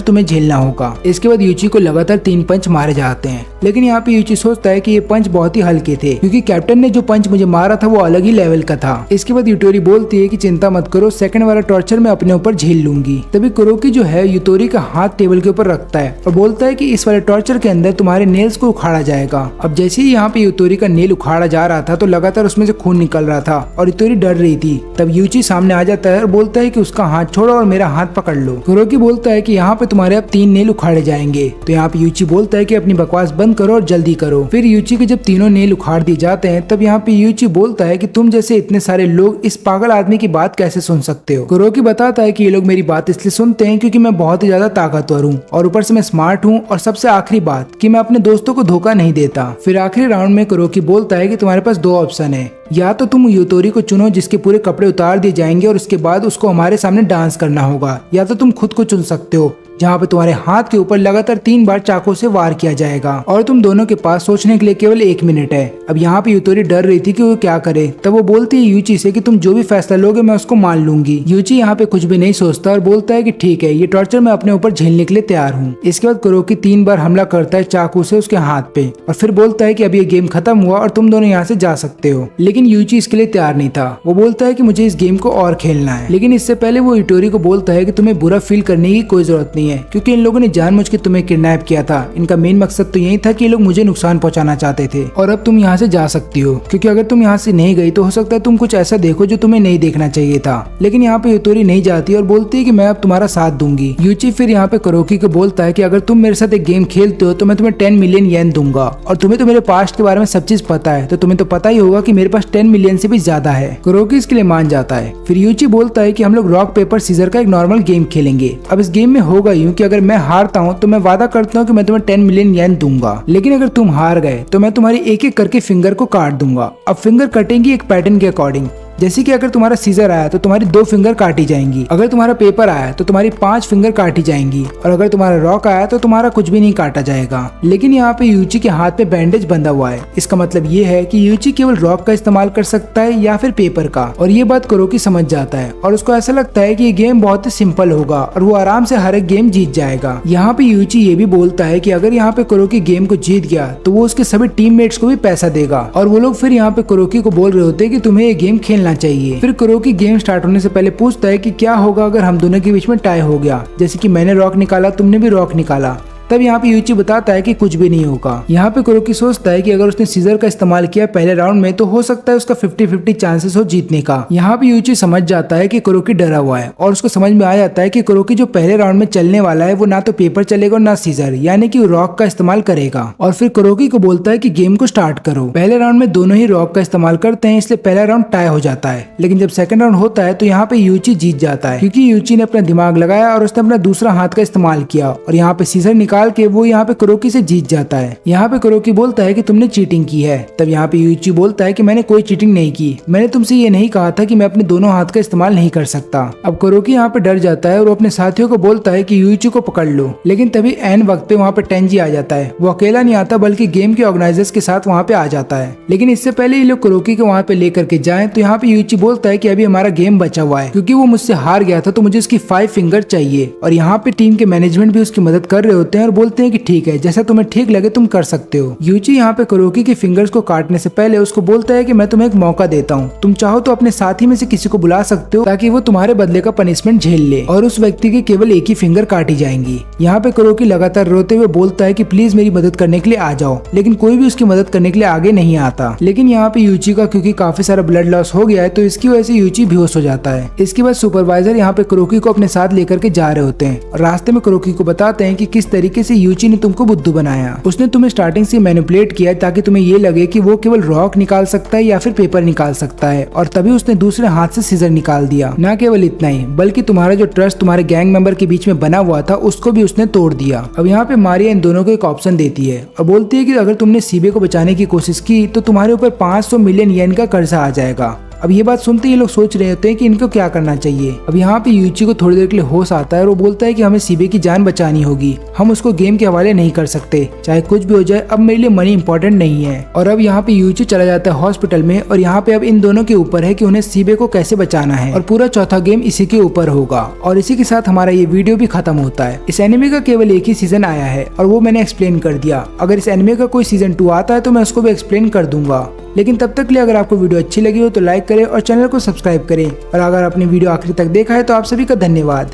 तुम्हें झेलना होगा। इसके बाद यूची को लगातार 3 पंच मारे जाते हैं, लेकिन यहाँ पे यूची सोचता है कि ये पंच बहुत ही हल्के थे क्योंकि कैप्टन ने जो पंच मुझे मारा था वो अलग ही लेवल का था। इसके बाद यूटोरी बोलती है कि चिंता मत करो, सेकंड वाला टॉर्चर मैं अपने ऊपर झेल लूंगी। तभी कुरोकी जो है यूटोरी का हाथ टेबल के ऊपर रखता है और बोलता है कि इस वाले टॉर्चर के अंदर तुम्हारे नेल्स को उखाड़ा जाएगा। अब जैसे ही यहाँ पे यूटोरी का नेल उखाड़ा जा रहा था तो लगातार उसमें से खून निकल रहा था और यूटोरी डर रही थी। तब यूची सामने आ जाता है और बोलता है कि उसका हाथ छोड़ो और मेरा हाथ पकड़ लो। कुरोकी बोलता है कि यहाँ पे तुम्हारे अब 3 नेल उखाड़े जाएंगे। तो यहाँ पे यूची बोलता है कि अपनी बकवास बंद करो और जल्दी करो। फिर यूची के जब तीनों नेल उखाड़ दिए जाते हैं तब यहाँ पे यूची बोलता है कि तुम जैसे इतने सारे लोग इस पागल आदमी की बात कैसे सुन सकते हो। कुरोकी बताता है कि ये लोग मेरी बात इसलिए सुनते हैं क्योंकि मैं बहुत ही ज्यादा ताकतवर हूँ और ऊपर से मैं स्मार्ट हूँ, और सबसे आखिरी बात कि मैं अपने दोस्तों को धोखा नहीं देता। फिर आखिरी राउंड में कुरोकी बोलता है कि तुम्हारे पास 2 ऑप्शन है, या तो तुम यूटोरी को चुनो जिसके पूरे कपड़े उतार दिए जाएंगे और उसके बाद उसको हमारे सामने डांस करना होगा, या तो तुम खुद को चुन सकते हो जहाँ पे तुम्हारे हाथ के ऊपर लगातार 3 बार चाकू से वार किया जाएगा और तुम दोनों के पास सोचने के लिए केवल 1 मिनट है। अब यहाँ पे यूतोरी डर रही थी कि वो क्या करे, तब वो बोलती है यूची से कि तुम जो भी फैसला लोगे मैं उसको मान लूंगी। यूची यहाँ पे कुछ भी नहीं सोचता और बोलता है कि ठीक है, ये टॉर्चर मैं अपने ऊपर झेलने के लिए तैयार हूँ। इसके बाद कुरोकी 3 बार हमला करता है चाकू से उसके हाथ पे और फिर बोलता है कि अब ये गेम खत्म हुआ और तुम दोनों यहाँ से जा सकते हो। लेकिन यूची इसके लिए तैयार नहीं था। वो बोलता है कि मुझे इस गेम को और खेलना है। लेकिन इससे पहले वो यूतोरी को बोलता है कि तुम्हें बुरा फील करने की कोई जरूरत नहीं है, क्योंकि इन लोगों ने जानबूझ के तुम्हें किडनैप किया था। इनका मेन मकसद तो यही था कि ये लोग मुझे नुकसान पहुंचाना चाहते थे और अब तुम यहाँ से जा सकती हो, क्योंकि अगर तुम यहाँ से नहीं गई तो हो सकता है तुम कुछ ऐसा देखो जो तुम्हें नहीं देखना चाहिए था। लेकिन यहाँ पे यूतोरी नहीं जाती और बोलती है कि मैं अब तुम्हारा साथ दूंगी। यूची फिर यहाँ पे कुरोकी को बोलता है कि अगर तुम मेरे साथ एक गेम खेलते हो तो मैं तुम्हें 10 मिलियन येन दूंगा, और तुम्हें तो मेरे पास्ट के बारे में सब चीज पता है, तो तुम्हें तो पता ही होगा कि मेरे पास 10 मिलियन से भी ज्यादा है। कुरोकी इसके लिए मान जाता है। फिर यूची बोलता है कि हम लोग रॉक पेपर सीजर का एक नॉर्मल गेम खेलेंगे। अब इस गेम में होगा यूं कि अगर मैं हारता हूं तो मैं वादा करता हूं कि मैं तुम्हें 10 मिलियन येन दूंगा, लेकिन अगर तुम हार गए तो मैं तुम्हारी एक एक करके फिंगर को काट दूंगा। अब फिंगर कटेंगी एक पैटर्न के अकॉर्डिंग, जैसे कि अगर तुम्हारा सीजर आया तो तुम्हारी 2 फिंगर काटी जाएंगी, अगर तुम्हारा पेपर आया तो तुम्हारी 5 फिंगर काटी जाएंगी, और अगर तुम्हारा रॉक आया तो तुम्हारा कुछ भी नहीं काटा जाएगा। लेकिन यहाँ पे यूची के हाथ पे बैंडेज बंधा हुआ है। इसका मतलब ये है कि यूची केवल रॉक का इस्तेमाल कर सकता है या फिर पेपर का, और ये बात कुरोकी समझ जाता है और उसको ऐसा लगता है कि ये गेम बहुत ही सिंपल होगा और वो आराम से हर एक गेम जीत जाएगा। यहाँ पे यूची ये भी बोलता है कि अगर यहाँ पे कुरोकी गेम को जीत गया तो वो उसके सभी टीममेट्स को भी पैसा देगा, और वो लोग फिर यहाँ पे कुरोकी को बोल रहे होते हैं कि तुम्हें ये गेम खेलना चाहिए। फिर कुरोकी गेम स्टार्ट होने से पहले पूछता है कि क्या होगा अगर हम दोनों के बीच में टाई हो गया, जैसे कि मैंने रॉक निकाला तुमने भी रॉक निकाला। तब यहाँ पे यूची बताता है कि कुछ भी नहीं होगा। यहाँ पे कुरोकी सोचता है कि अगर उसने सीजर का इस्तेमाल किया पहले राउंड में तो हो सकता है उसका 50-50 चांसेस हो जीतने का। यहाँ पे यूची समझ जाता है कि कुरोकी डरा हुआ है और उसको समझ में आ जाता है कि कुरोकी जो पहले राउंड में चलने वाला है वो ना तो पेपर चलेगा और ना सीजर, यानी कि वो रॉक का इस्तेमाल करेगा। और फिर कुरोकी को बोलता है कि गेम को स्टार्ट करो। पहले राउंड में दोनों ही रॉक का इस्तेमाल करते हैं, इसलिए पहला राउंड टाई हो जाता है। लेकिन जब सेकंड राउंड होता है तो यहाँ पे यूची जीत जाता है, क्योंकि यूची ने अपना दिमाग लगाया और उसने अपना दूसरा हाथ का इस्तेमाल किया और यहाँ पे सीजर निकाल के वो यहाँ पे कुरोकी से जीत जाता है। यहाँ पे कुरोकी बोलता है कि तुमने चीटिंग की है। तब यहाँ पे यूची बोलता है कि मैंने कोई चीटिंग नहीं की, मैंने तुमसे ये नहीं कहा था कि मैं अपने दोनों हाथ का इस्तेमाल नहीं कर सकता। अब कुरोकी यहाँ पे डर जाता है और वो अपने साथियों को बोलता है कि यूची को पकड़ लो। लेकिन तभी एन वक्त पे वहाँ पे टेंजी आ जाता है। वो अकेला नहीं आता बल्कि गेम के ऑर्गेनाइजर्स के साथ वहाँ पे आ जाता है। लेकिन इससे पहले ये लोग कुरोकी को वहाँ पे लेकर के जाए तो यहाँ पे यूची बोलता है कि अभी हमारा गेम बचा हुआ है, क्योंकि वो मुझसे हार गया था तो मुझे उसकी 5 फिंगर चाहिए। और यहाँ पे टीम के मैनेजमेंट भी उसकी मदद कर रहे होते हैं और बोलते हैं कि ठीक है, जैसा तुम्हें ठीक लगे तुम कर सकते हो। यूची यहाँ पे कुरोकी की फिंगर्स को काटने से पहले उसको बोलता है कि मैं तुम्हें एक मौका देता हूँ, तुम चाहो तो अपने साथी में से किसी को बुला सकते हो ताकि वो तुम्हारे बदले का पनिशमेंट झेल ले, और उस व्यक्ति की केवल एक ही फिंगर काटी जाएंगी। यहाँ पे कुरोकी लगातार रोते हुए बोलता है कि प्लीज मेरी मदद करने के लिए आ जाओ, लेकिन कोई भी उसकी मदद करने के लिए आगे नहीं आता। लेकिन यहाँ पे यूची का क्योंकि काफी सारा ब्लड लॉस हो गया है तो इसकी वजह से यूची बेहोश हो जाता है। इसके बाद सुपरवाइजर यहाँ पे कुरोकी को अपने साथ लेकर के जा रहे होते हैं और रास्ते में कुरोकी को बताते हैं कि किस तरीके से यूची ने तुमको बुद्धू बनाया। उसने तुम्हें स्टार्टिंग से मैनिपुलेट किया ताकि तुम्हें ये लगे कि वो केवल रॉक निकाल सकता है या फिर पेपर निकाल सकता है, और तभी उसने दूसरे हाथ से सीजर निकाल दिया। न केवल इतना ही बल्कि तुम्हारा जो ट्रस्ट तुम्हारे गैंग मेंबर के बीच में बना हुआ था उसको भी उसने तोड़ दिया। अब यहाँ पे मारिया इन दोनों को एक ऑप्शन देती है और बोलती है कि अगर तुमने सीबे को बचाने की कोशिश की तो तुम्हारे ऊपर 500 मिलियन येन का कर्जा आ जाएगा। अब ये बात सुनते ही लोग सोच रहे होते हैं कि इनको क्या करना चाहिए। अब यहाँ पे यूची को थोड़ी देर के लिए होश आता है और वो बोलता है कि हमें सीबे की जान बचानी होगी, हम उसको गेम के हवाले नहीं कर सकते, चाहे कुछ भी हो जाए। अब मेरे लिए मनी इंपॉर्टेंट नहीं है। और अब यहाँ पे यूची चला जाता है हॉस्पिटल में और यहाँ पे अब इन दोनों के ऊपर है कि उन्हें सीबे को कैसे बचाना है, और पूरा चौथा गेम इसी के ऊपर होगा। और इसी के साथ हमारा ये वीडियो भी खत्म होता है। इस एनिमे का केवल एक ही सीजन आया है और वो मैंने एक्सप्लेन कर दिया। अगर इस एनिमे का कोई सीजन 2 आता है तो मैं उसको भी एक्सप्लेन कर दूंगा। लेकिन तब तक के लिए अगर आपको वीडियो अच्छी लगी हो तो लाइक करें और चैनल को सब्सक्राइब करें, और अगर आपने वीडियो आखिर तक देखा है तो आप सभी का धन्यवाद।